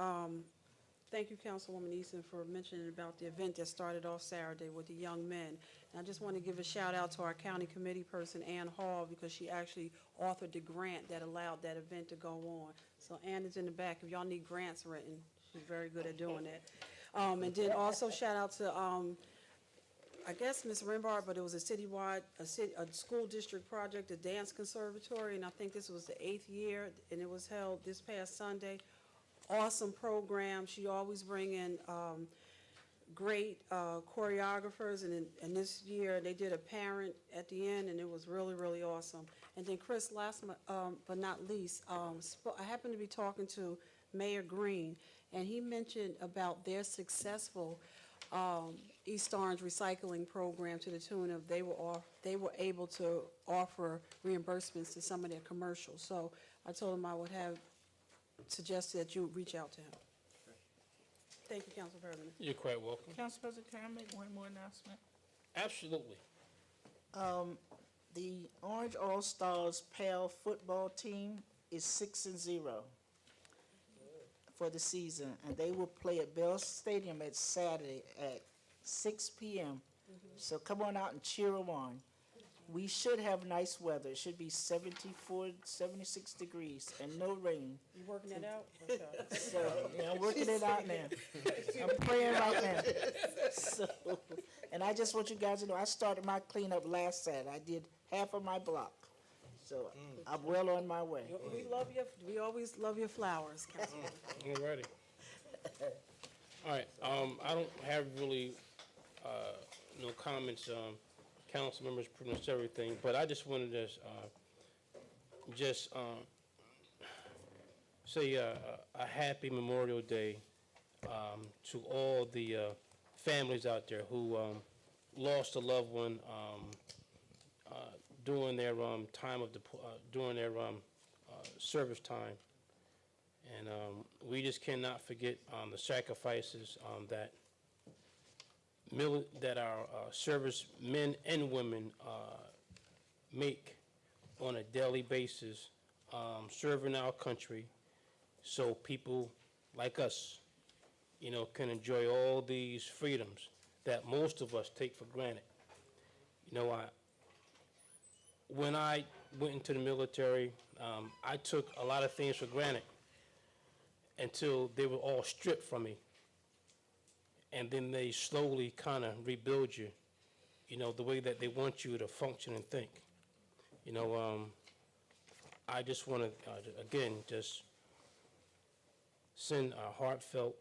thank you, Councilwoman Easton, for mentioning about the event that started off Saturday with the young men. And I just want to give a shout out to our county committee person, Ann Hall, because she actually authored the grant that allowed that event to go on. So Ann is in the back. If y'all need grants written, she's very good at doing that. And then also shout out to, I guess, Ms. Rimbard, but it was a citywide, a school district project, a dance conservatory, and I think this was the 8th year, and it was held this past Sunday. Awesome program. She always bring in great choreographers, and this year they did a parent at the end, and it was really, really awesome. And then Chris, last but not least, I happened to be talking to Mayor Green, and he mentioned about their successful East Orange recycling program to the tune of they were able to offer reimbursements to some of their commercials. So I told him I would have suggested that you reach out to him. Thank you, Council President. You're quite welcome. Council President, can I make one more announcement? Absolutely. The Orange All-Stars PAL football team is 6-0 for the season, and they will play at Bell Stadium at Saturday at 6 p.m. So come on out and cheer them on. We should have nice weather. It should be 74, 76 degrees and no rain. You working that out? Okay. So, I'm working it out now. I'm praying right now. So, and I just want you guys to know, I started my cleanup last Saturday. I did half of my block. So I'm well on my way. We always love your flowers, Councilman. All righty. All right, I don't have really, no comments, council members pretty much everything, but I just wanted to, say a happy Memorial Day, to all the, families out there who, lost a loved one, during their, time of during their, service time. And we just cannot forget the sacrifices that our service men and women make on a daily basis, serving our country, so people like us, can enjoy all these freedoms that most of us take for granted. When I went into the military, I took a lot of things for granted until they were all stripped from me. And then they slowly kind of rebuild you, the way that they want you to function and think. I just want to, again, just send a heartfelt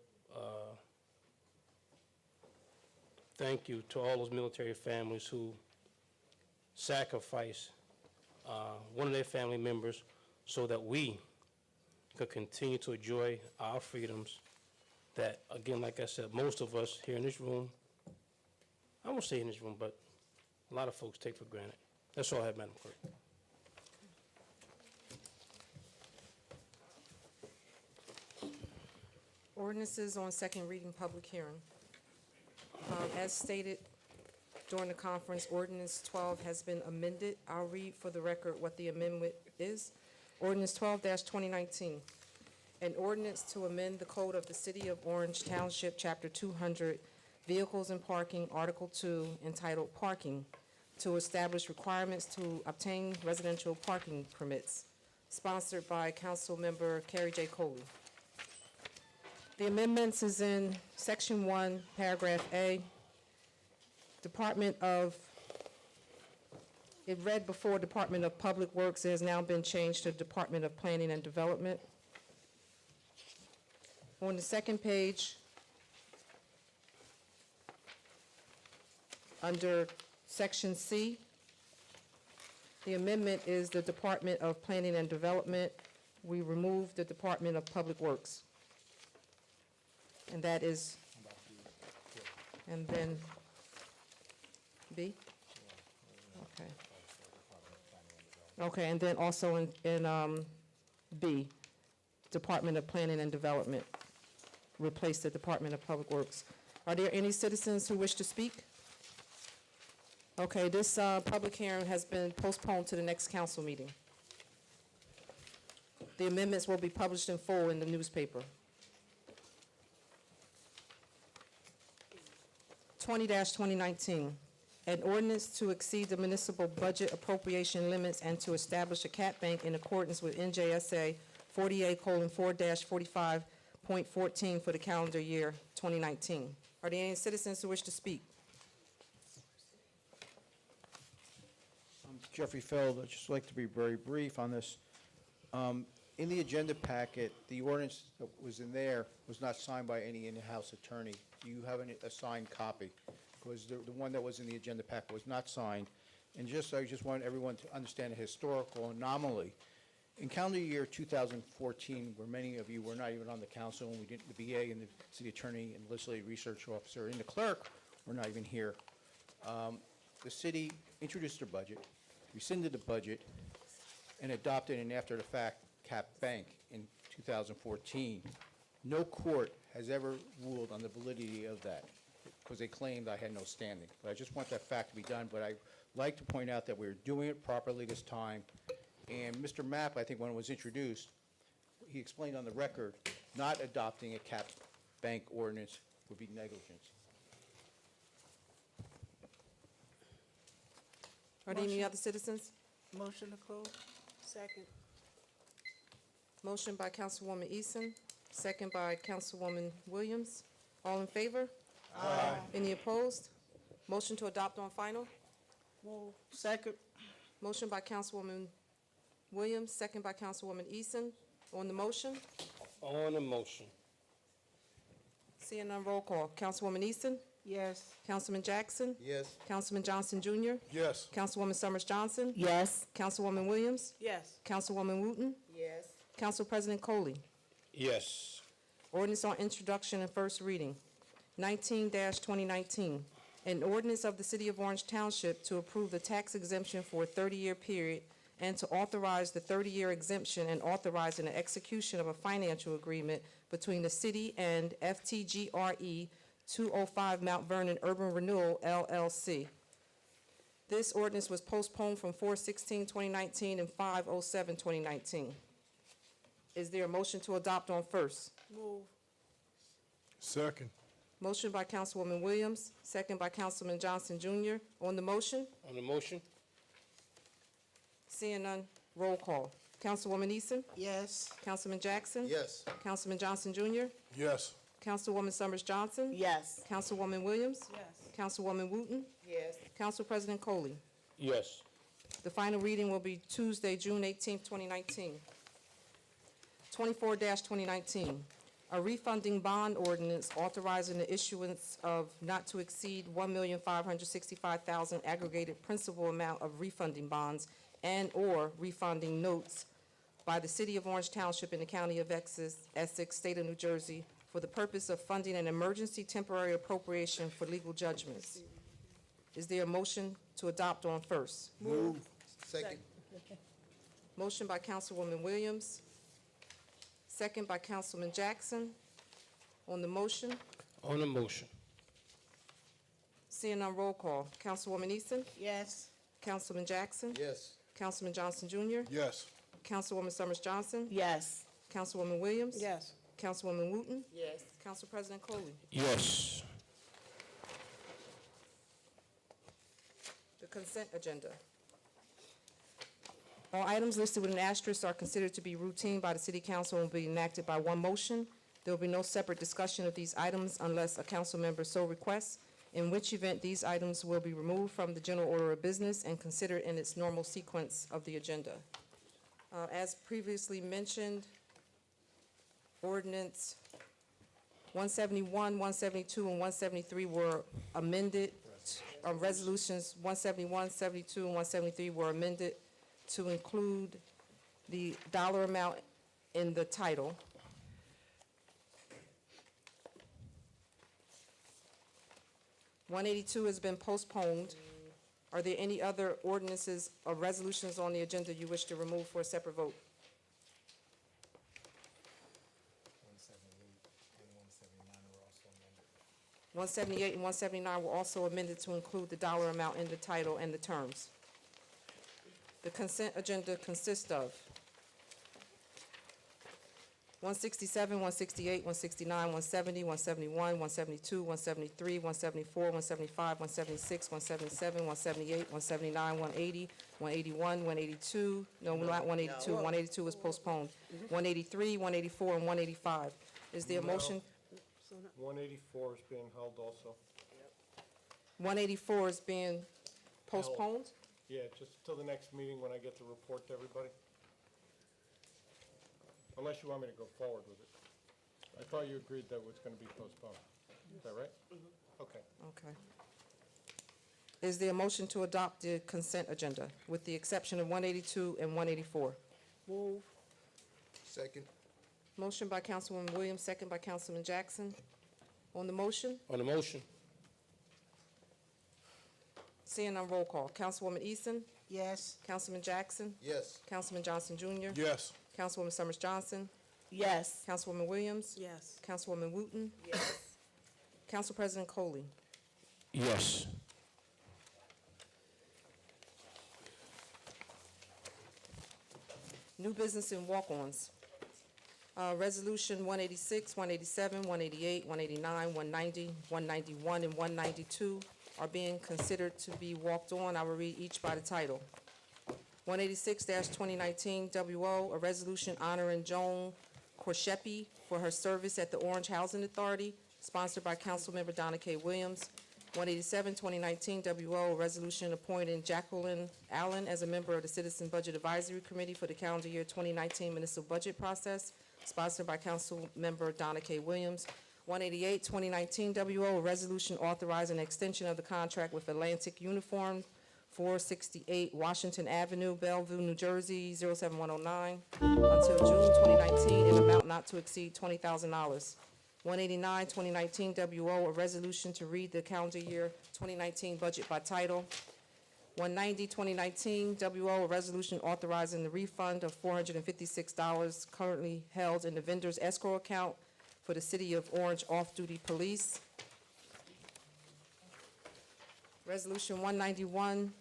thank you to all those military families who sacrifice one of their family members so that we could continue to enjoy our freedoms that, again, like I said, most of us here in this room, I won't say in this room, but a lot of folks take for granted. That's all I have, Madam Clerk. Ordinances on second reading, public hearing. As stated during the conference, ordinance 12 has been amended. I'll read for the record what the amendment is. Ordinance 12-2019, an ordinance to amend the code of the City of Orange Township, Chapter 200, Vehicles and Parking, Article 2, entitled Parking, to establish requirements to obtain residential parking permits, sponsored by Councilmember Carrie J. Coley. The amendments is in Section 1, Paragraph A. It read before Department of Public Works. It has now been changed to Department of Planning and Development. On the second page, under Section C, the amendment is the Department of Planning and Development. We removed the Department of Public Works. And that is, and then B? Okay. Okay, and then also in B, Department of Planning and Development, replace the Department of Public Works. Are there any citizens who wish to speak? Okay, this public hearing has been postponed to the next council meeting. The amendments will be published in full in the newspaper. 20-2019, an ordinance to exceed the municipal budget appropriation limits and to establish a cap bank in accordance with NJSA 48:4-45.14 for the calendar year 2019. Are there any citizens who wish to speak? I'm Jeffrey Feld. I'd just like to be very brief on this. In the agenda packet, the ordinance that was in there was not signed by any in-house attorney. Do you have a signed copy? Because the one that was in the agenda packet was not signed. And I just want everyone to understand a historical anomaly. In calendar year 2014, where many of you were not even on the council, and we didn't, the BA and the city attorney and legislative research officer and the clerk were not even here, the city introduced a budget, rescinded the budget, and adopted an after-the-fact cap bank in 2014. No court has ever ruled on the validity of that because they claimed I had no standing. But I just want that fact to be done. But I'd like to point out that we're doing it properly this time. And Mr. Mapp, I think when it was introduced, he explained on the record, not adopting a cap bank ordinance would be negligence. Are there any other citizens? Motion to close? Second. Motion by Councilwoman Eason, second by Councilwoman Williams. All in favor? Aye. Any opposed? Motion to adopt on final? Move. Second. Motion by Councilwoman Williams, second by Councilwoman Eason. On the motion? On the motion. Seeing none, roll call. Councilwoman Eason? Yes. Councilman Jackson? Yes. Councilman Johnson Jr.? Yes. Councilwoman Summers Johnson? Yes. Councilwoman Williams? Yes. Councilwoman Wooten? Yes. Council President Coley? Yes. Ordinance on introduction and first reading. 19-2019, an ordinance of the City of Orange Township to approve the tax exemption for a 30-year period and to authorize the 30-year exemption and authorizing the execution of a financial agreement between the city and FTGRE 205 Mount Vernon Urban Renewal, LLC. This ordinance was postponed from 4/16/2019 and 5/07/2019. Is there a motion to adopt on first? Move. Second. Motion by Councilwoman Williams, second by Councilman Johnson Jr. On the motion? On the motion? Seeing none, roll call. Councilwoman Eason? Yes. Councilman Jackson? Yes. Councilman Johnson Jr.? Yes. Councilwoman Summers Johnson? Yes. Councilwoman Williams? Yes. Councilwoman Wooten? Yes. Council President Coley? Yes. The final reading will be Tuesday, June 18th, 2019. 24-2019, a refunding bond ordinance authorizing the issuance of not to exceed $1,565,000 aggregated principal amount of refunding bonds and/or refunding notes by the City of Orange Township in the County of Essex, State of New Jersey, for the purpose of funding an emergency temporary appropriation for legal judgments. Is there a motion to adopt on first? Move. Second. Motion by Councilwoman Williams, second by Councilman Jackson. On the motion, On the motion. seeing none, roll call. Councilwoman Easton? Yes. Councilman Jackson? Yes. Councilman Johnson Jr.? Yes. Councilwoman Summers Johnson? Yes. Councilwoman Williams? Yes. Councilwoman Wooten? Yes. Council President Coley? Yes. The consent agenda. All items listed with an asterisk are considered to be routine by the City Council and will be enacted by one motion. There will be no separate discussion of these items unless a council member so requests, in which event these items will be removed from the general order of business and considered in its normal sequence of the agenda. As previously mentioned, ordinance 171, 172, and 173 were amended. Resolutions 171, 72, and 173 were amended to include the dollar amount in the title. $182 has been postponed. Are there any other ordinances or resolutions on the agenda you wish to remove for a separate vote? 178 and 179 were also amended to include the dollar amount in the title and the terms. The consent agenda consists of 167, 168, 169, 170, 171, 172, 173, 174, 175, 176, 177, 178, 179, 180, 181, 182, no, not 182, 182 was postponed, 183, 184, and 185. Is there a motion? 184 is being held also. 184 is being postponed? Yeah, just till the next meeting when I get the report to everybody. Unless you want me to go forward with it. I thought you agreed that it was going to be postponed. Is that right? Okay. Okay. Is there a motion to adopt the consent agenda with the exception of 182 and 184? Move. Second. Motion by Councilwoman Williams, second by Councilman Jackson. On the motion, On the motion. seeing none, roll call. Councilwoman Easton? Yes. Councilman Jackson? Yes. Councilman Johnson Jr.? Yes. Councilwoman Summers Johnson? Yes. Councilwoman Williams? Yes. Councilwoman Wooten? Yes. Council President Coley? Yes. New business and walk-ons. Resolution 186, 187, 188, 189, 190, 191, and 192 are being considered to be walked on. I will read each by the title. 186-2019 WO, a resolution honoring Joan Corshepi for her service at the Orange Housing Authority, sponsored by Councilmember Donna K. Williams. 187-2019 WO, a resolution appointing Jacqueline Allen as a member of the Citizen Budget Advisory Committee for the calendar year 2019 municipal budget process, sponsored by Councilmember Donna K. Williams. 188-2019 WO, a resolution authorizing an extension of the contract with Atlantic Uniform, 468 Washington Avenue, Bellevue, New Jersey, 07109, until June 2019, in amount not to exceed $20,000. 189-2019 WO, a resolution to read the calendar year 2019 budget by title. 190-2019 WO, a resolution authorizing the refund of $456 currently held in the vendor's escrow account for the City of Orange off-duty police. Resolution 191-2019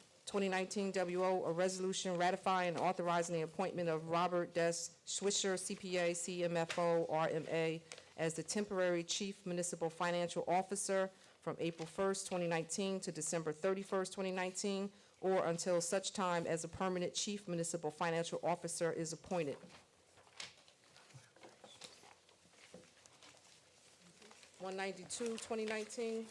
WO, a resolution ratifying and authorizing the appointment of Robert Des Swisher, CPA, CMFO, RMA, as the temporary Chief Municipal Financial Officer from April 1st, 2019 to December 31st, 2019, or until such time as a permanent Chief Municipal Financial Officer is appointed. $192-2019.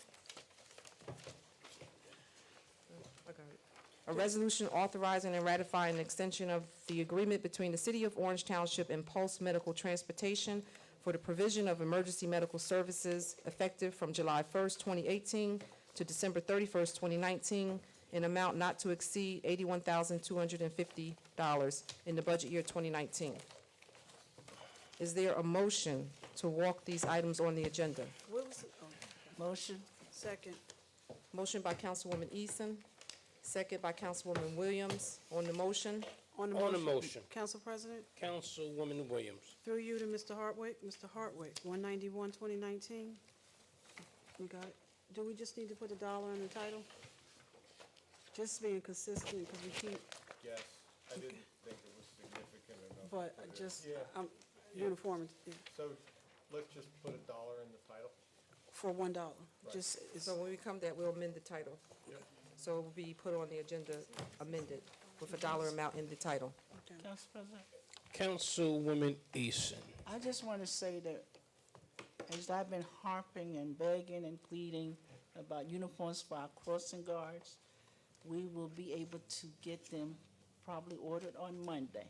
A resolution authorizing and ratifying an extension of the agreement between the City of Orange Township and Pulse Medical Transportation for the provision of emergency medical services effective from July 1st, 2018 to December 31st, 2019, in amount not to exceed $81,250 in the budget year 2019. Is there a motion to walk these items on the agenda? What was it? Oh, Motion? second. Motion by Councilwoman Eason, second by Councilwoman Williams. On the motion, On the motion, Council President, Councilwoman Williams. through you to Mr. Hartwick. Mr. Hartwick, 191, 2019. You got it? Do we just need to put a dollar in the title? Just being consistent, because we keep, Yes, I didn't think it was significant enough. but to put it. just, Yeah. uniformity, yeah, So let's just put a dollar in the title. for $1. Just, it's, so when we come to that, we'll amend the title. So it will be put on the agenda amended with a dollar amount in the title. Council President? Councilwoman Eason. I just want to say that as I've been harping and begging and pleading about uniforms for our crossing guards, we will be able to get them probably ordered on Monday.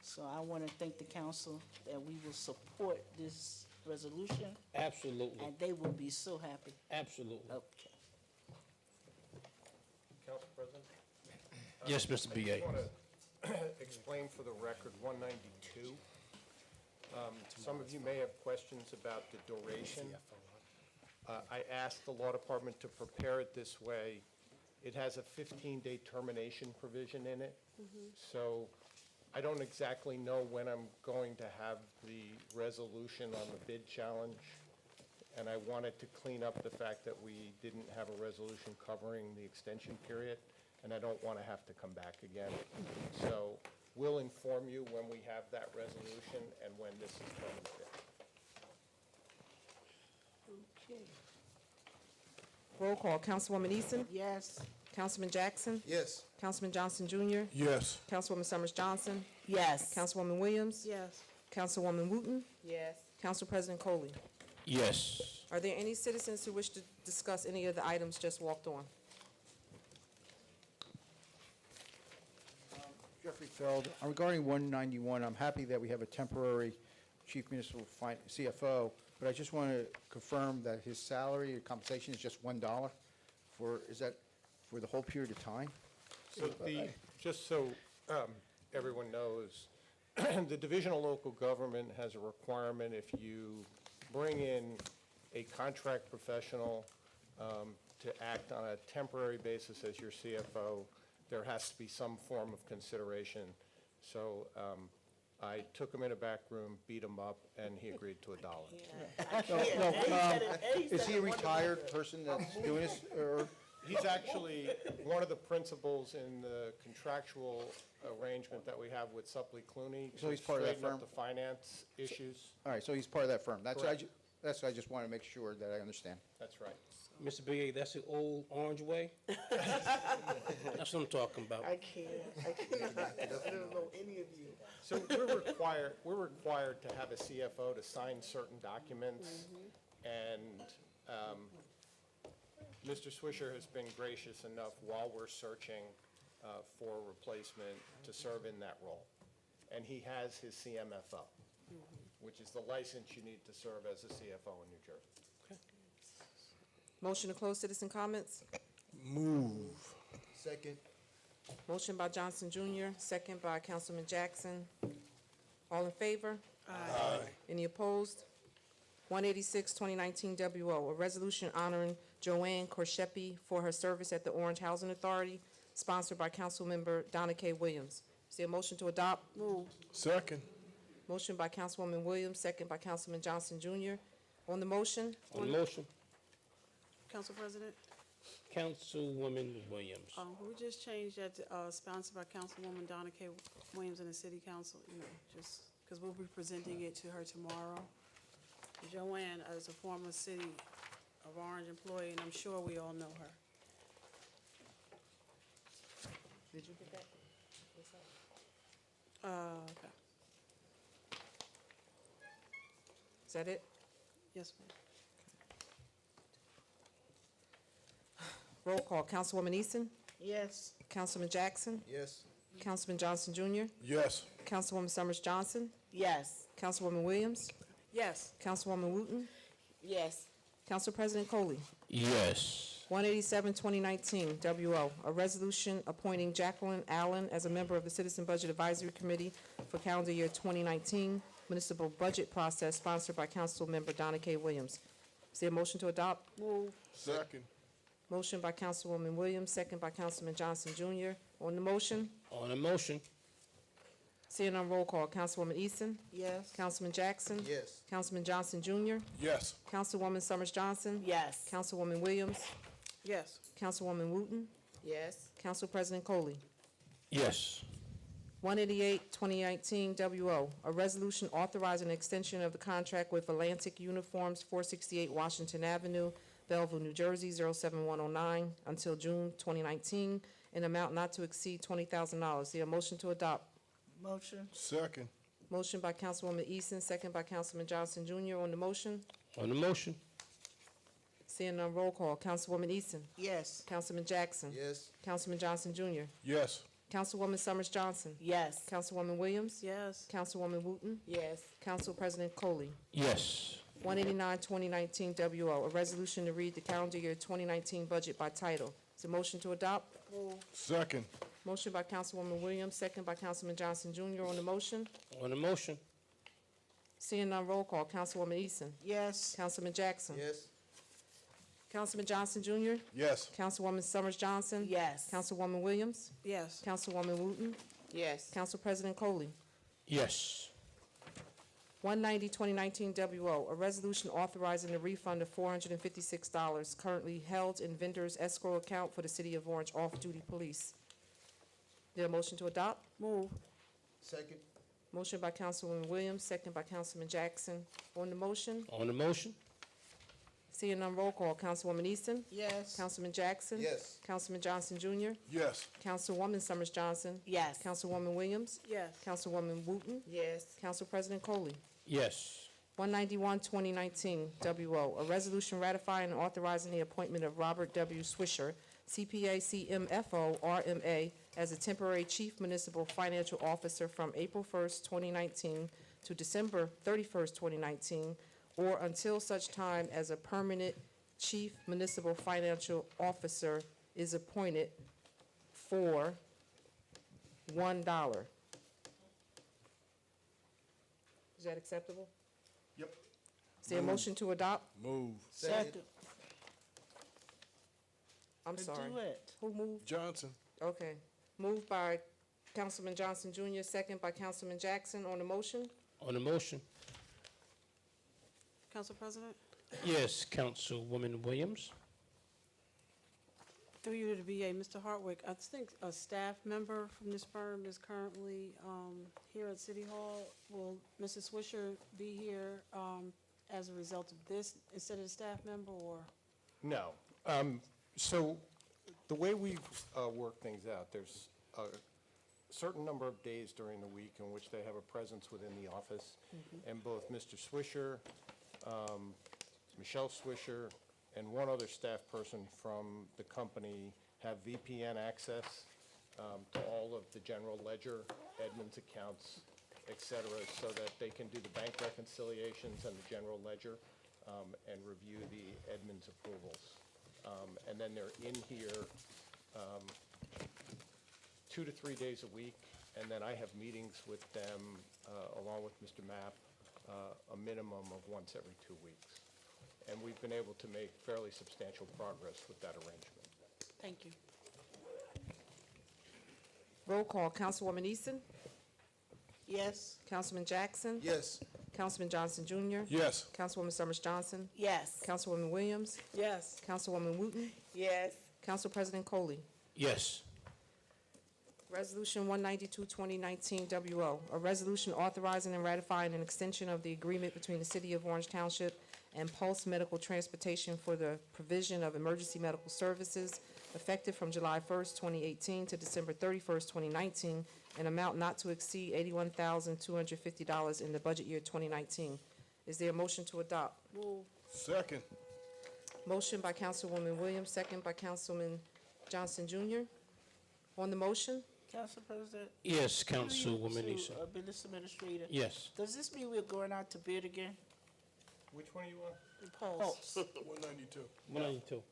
So I want to thank the council that we will support this resolution, Absolutely, and they will be so happy. absolutely. Okay. Council President? Yes, Mr. I BA. just want to explain for the record, 192. Some of you may have questions about the duration. I asked the law department to prepare it this way. It has a 15-day termination provision in it. So I don't exactly know when I'm going to have the resolution on the bid challenge. And I wanted to clean up the fact that we didn't have a resolution covering the extension period, and I don't want to have to come back again. So we'll inform you when we have that resolution and when this is permanent. Okay. Roll call, Councilwoman Eason, Yes. Councilman Jackson, Yes. Councilman Johnson Jr., Yes. Councilwoman Summers Johnson, Yes. Councilwoman Williams, yes. Councilwoman Wooten, Yes. Council President Coley. Yes. Are there any citizens who wish to discuss any of the items just walked on? Jeffrey Feld. Regarding 191, I'm happy that we have a temporary chief municipal CFO, but I just want to confirm that his salary or compensation is just $1 is that for the whole period of time? So just so everyone knows, the Division of Local Government has a requirement if you bring in a contract professional to act on a temporary basis as your CFO, there has to be some form of consideration. So I took him in a back room, beat him up, and he agreed to $1. Is he a retired person that's doing this, or? He's actually one of the principals in the contractual arrangement that we have with Suppley Clooney. So he's part of that to straighten firm? up the finance issues. All right, so he's part of that firm. That's Correct. what I just want to make sure that I understand. That's right. Mr. BA, that's the old Orange Way? That's what I'm talking about. I can't. I cannot. I don't know any of you. So we're required to have a CFO to sign certain documents. And Mr. Swisher has been gracious enough while we're searching for a replacement to serve in that role. And he has his CMFO, which is the license you need to serve as a CFO in New Jersey. Motion to close citizen comments? Move. Second. Motion by Johnson Jr., second by Councilman Jackson. All in favor? Aye. Any opposed? 186, 2019 WO, a resolution honoring Joanne Korshepi for her service at the Orange Housing Authority, sponsored by Councilmember Donna K. Williams. Is there a motion to adopt? Move. Second. Motion by Councilwoman Williams, second by Councilman Johnson Jr. On the motion? On the motion, Council President, Councilwoman Williams. we just changed that to sponsored by Councilwoman Donna K. Williams and the City Council, just because we'll be presenting it to her tomorrow. Joanne, as a former City of Orange employee, and I'm sure we all know her. Did you get that? Okay. Is that it? Yes, ma'am. Roll call, Councilwoman Eason, Yes. Councilman Jackson, Yes. Councilman Johnson Jr., Yes. Councilwoman Summers Johnson, Yes. Councilwoman Williams, Yes. Councilwoman Wooten, Yes. Council President Coley. Yes. 187, 2019, WO, a resolution appointing Jacqueline Allen as a member of the Citizen Budget Advisory Committee for calendar year 2019 municipal budget process sponsored by Councilmember Donna K. Williams. Is there a motion to adopt? Move. Second. Motion by Councilwoman Williams, second by Councilman Johnson Jr. On the motion, On the motion. seeing none, roll call. Councilwoman Easton? Yes. Councilman Jackson? Yes. Councilman Johnson Jr.? Yes. Councilwoman Summers Johnson? Yes. Councilwoman Williams? Yes. Councilwoman Wooten? Yes. Council President Coley? Yes. 188, 2019, WO, a resolution authorizing an extension of the contract with Atlantic Uniforms, 468 Washington Avenue, Belleville, New Jersey, 07109, until June 2019, in amount not to exceed $20,000. Is there a motion to adopt? Motion. Second. Motion by Councilwoman Easton, second by Councilman Johnson Jr. On the motion, On the motion. seeing none, roll call. Councilwoman Easton? Yes. Councilman Jackson? Yes. Councilman Johnson Jr.? Yes. Councilwoman Summers Johnson? Yes. Councilwoman Williams? Yes. Councilwoman Wooten? Yes. Council President Coley? Yes. 189, 2019, WO, a resolution to read the calendar year 2019 budget by title. Is there a motion to adopt? Second. Motion by Councilwoman Williams, second by Councilman Johnson Jr. On the motion, On the motion. seeing none, roll call. Councilwoman Easton. Yes. Councilman Jackson. Yes. Councilman Johnson Jr. Yes. Councilwoman Summers Johnson. Yes. Councilwoman Williams. Yes. Councilwoman Wooten. Yes. Council President Coley. Yes. 190, 2019, WO, a resolution authorizing the refund of $456 currently held in vendor's escrow account for the City of Orange off-duty police. There a motion to adopt? Move. Second. Motion by Councilwoman Williams, second by Councilman Jackson. On the motion, On the motion. seeing none, roll call. Councilwoman Easton? Yes. Councilman Jackson? Yes. Councilman Johnson Jr.? Yes. Councilwoman Summers Johnson? Yes. Councilwoman Williams? Yes. Councilwoman Wooten? Yes. Council President Coley? Yes. 191, 2019, WO, a resolution ratifying and authorizing the appointment of Robert W. Swisher, CPA CMFO RMA, as a temporary Chief Municipal Financial Officer from April 1st, 2019 to December 31st, 2019, or until such time as a permanent Chief Municipal Financial Officer is appointed for $1. Is that acceptable? Yep. Is there a motion to adopt? Move. Second. I'm sorry. Do it. Who moved? Johnson. Okay. Moved by Councilman Johnson Jr., second by Councilman Jackson. On the motion? On the motion. Council President? Yes, Councilwoman Williams. Through you to the VA, Mr. Hartwick, I think a staff member from this firm is currently here at City Hall. Will Mrs. Swisher be here as a result of this instead of a staff member, or? No. So the way we work things out, there's a certain number of days during the week in which they have a presence within the office. And both Mr. Swisher, Michelle Swisher, and one other staff person from the company have VPN access to all of the general ledger, Edmunds accounts, et cetera, so that they can do the bank reconciliations and the general ledger and review the Edmunds approvals. And then they're in here 2 to 3 days a week, and then I have meetings with them, along with Mr. Mapp, a minimum of once every 2 weeks. And we've been able to make fairly substantial progress with that arrangement. Thank you. Roll call. Councilwoman Easton? Yes. Councilman Jackson? Yes. Councilman Johnson Jr.? Yes. Councilwoman Summers Johnson? Yes. Councilwoman Williams? Yes. Councilwoman Wooten? Yes. Council President Coley? Yes. Resolution 192, 2019, WO, a resolution authorizing and ratifying an extension of the agreement between the City of Orange Township and Pulse Medical Transportation for the provision of emergency medical services effective from July 1st, 2018 to December 31st, 2019, an amount not to exceed $81,250 in the budget year 2019. Is there a motion to adopt? Move. Second. Motion by Councilwoman Williams, second by Councilman Johnson Jr. On the motion? Council President? Yes, Through you Councilwoman to, Easton. Business Administrator? Yes. Does this mean we're going out to bid again? Which one are you on? The Pulse. 192. 192.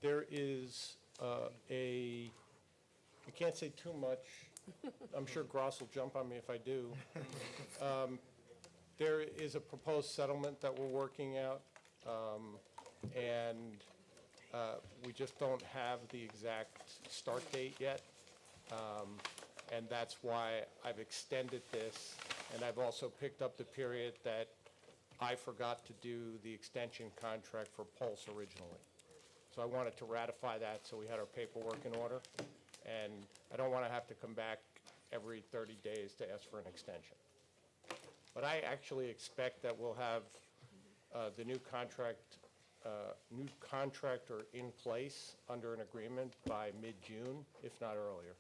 There is I can't say too much. I'm sure Gross will jump on me if I do. There is a proposed settlement that we're working out, and we just don't have the exact start date yet. And that's why I've extended this, and I've also picked up the period that I forgot to do the extension contract for Pulse originally. So I wanted to ratify that, so we had our paperwork in order. And I don't want to have to come back every 30 days to ask for an extension. But I actually expect that we'll have the new contractor in place under an agreement by mid-June, if not earlier.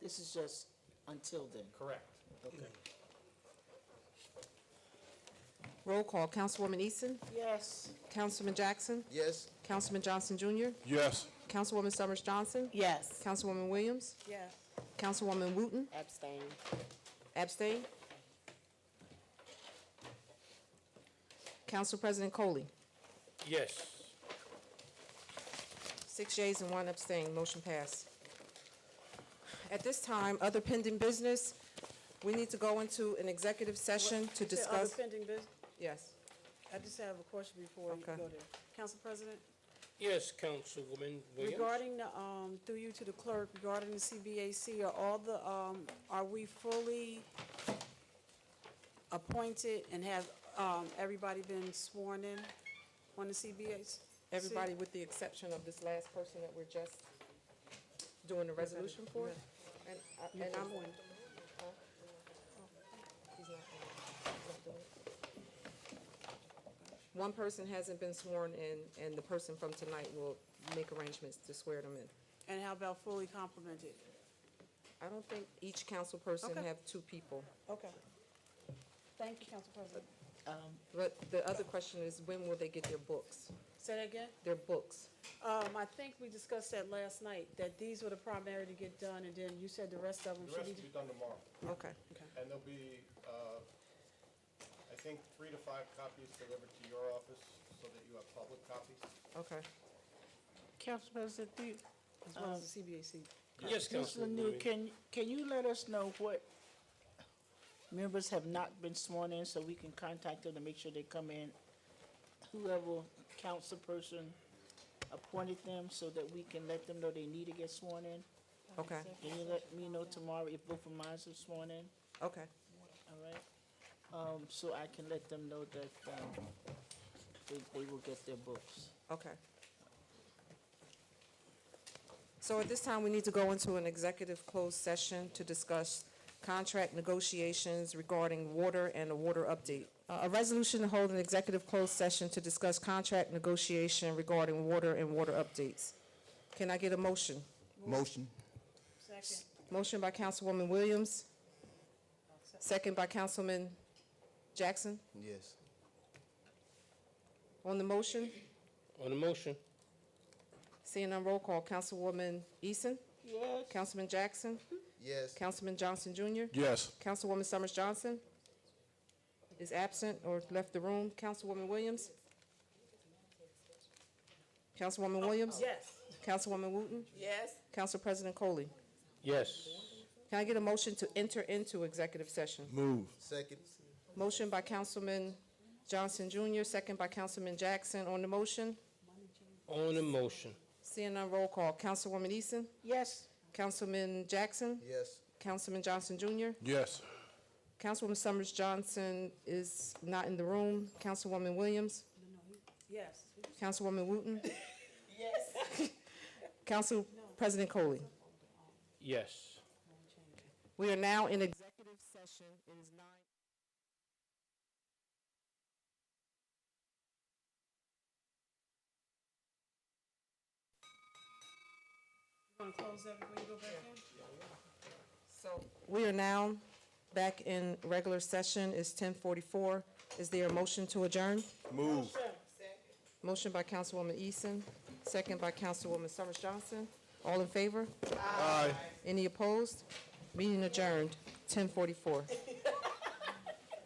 This is just until then. Correct. Okay. Roll call, Councilwoman Easton, Yes. Councilman Jackson, Yes? Councilman Johnson Jr., Yes. Councilwoman Summers Johnson, Yes. Councilwoman Williams, Yes. Councilwoman Wooten, Abstain. abstain. Council President Coley, Yes. 6 yeas and 1 abstain, motion passed. At this time, other pending business, we need to go into an executive session to You said discuss. Other pending business? Yes, I just have a question before you Okay. go there. Council President? Yes, Councilwoman Williams. Regarding the, through you to the clerk, regarding the CBAC, are we fully appointed and have, everybody been sworn in on the CBAC? everybody with the exception of this last person that we're just doing the resolution for? And I'm. Huh? He's not doing it. One person hasn't been sworn in, and the person from tonight will make arrangements to swear them in. And how about fully complemented? I don't think each council person Okay. have 2 people. Okay. Thank you, Council President. But the other question is, when will they get their books? Say that again? Their books. I think we discussed that last night, that these were the primary to get done, and then you said the rest of them The should rest be. will be done tomorrow. Okay. And there'll be, I think, 3 to 5 copies delivered to your office so that you have public copies. Okay. Council President, do you, As well as the CBAC. Yes, Ms. Councilwoman Lanier, Williams. can you let us know what members have not been sworn in so we can contact them to make sure they come in? Whoever council person appointed them so that we can let them know they need to get sworn in? Okay. Can you let me know tomorrow if both of mine are sworn in? Okay. All right? So I can let them know that, they will get their books. Okay. So at this time, we need to go into an executive closed session to discuss contract negotiations regarding water and a water update. A resolution to hold an executive closed session to discuss contract negotiation regarding water and water updates. Can I get a motion? Motion? Second. Motion by Councilwoman Williams, second by Councilman Jackson. Yes. On the motion, On the motion. seeing none, roll call. Councilwoman Eason? Yes. Councilman Jackson? Yes. Councilman Johnson Jr.? Yes. Councilwoman Summers Johnson is absent or left the room. Councilwoman Williams? Councilwoman Williams? Yes. Councilwoman Wooten? Yes. Council President Coley? Yes. Can I get a motion to enter into executive session? Move. Second? Motion by Councilman Johnson Jr., second by Councilman Jackson. On the motion, On the motion. seeing none, roll call. Councilwoman Eason? Yes. Councilman Jackson? Yes. Councilman Johnson Jr.? Yes. Councilwoman Summers Johnson is not in the room. Councilwoman Williams? Yes. Councilwoman Wooten? Yes. Council President Coley? Yes. We are now in executive session. It is 9. You want to close that before you go back in? So we are now back in regular session. It's 10:44. Is there a motion to adjourn? Move. Motion by Councilwoman Eason, second by Councilwoman Summers Johnson. All in favor? Aye. Any opposed? Meeting adjourned, 10:44.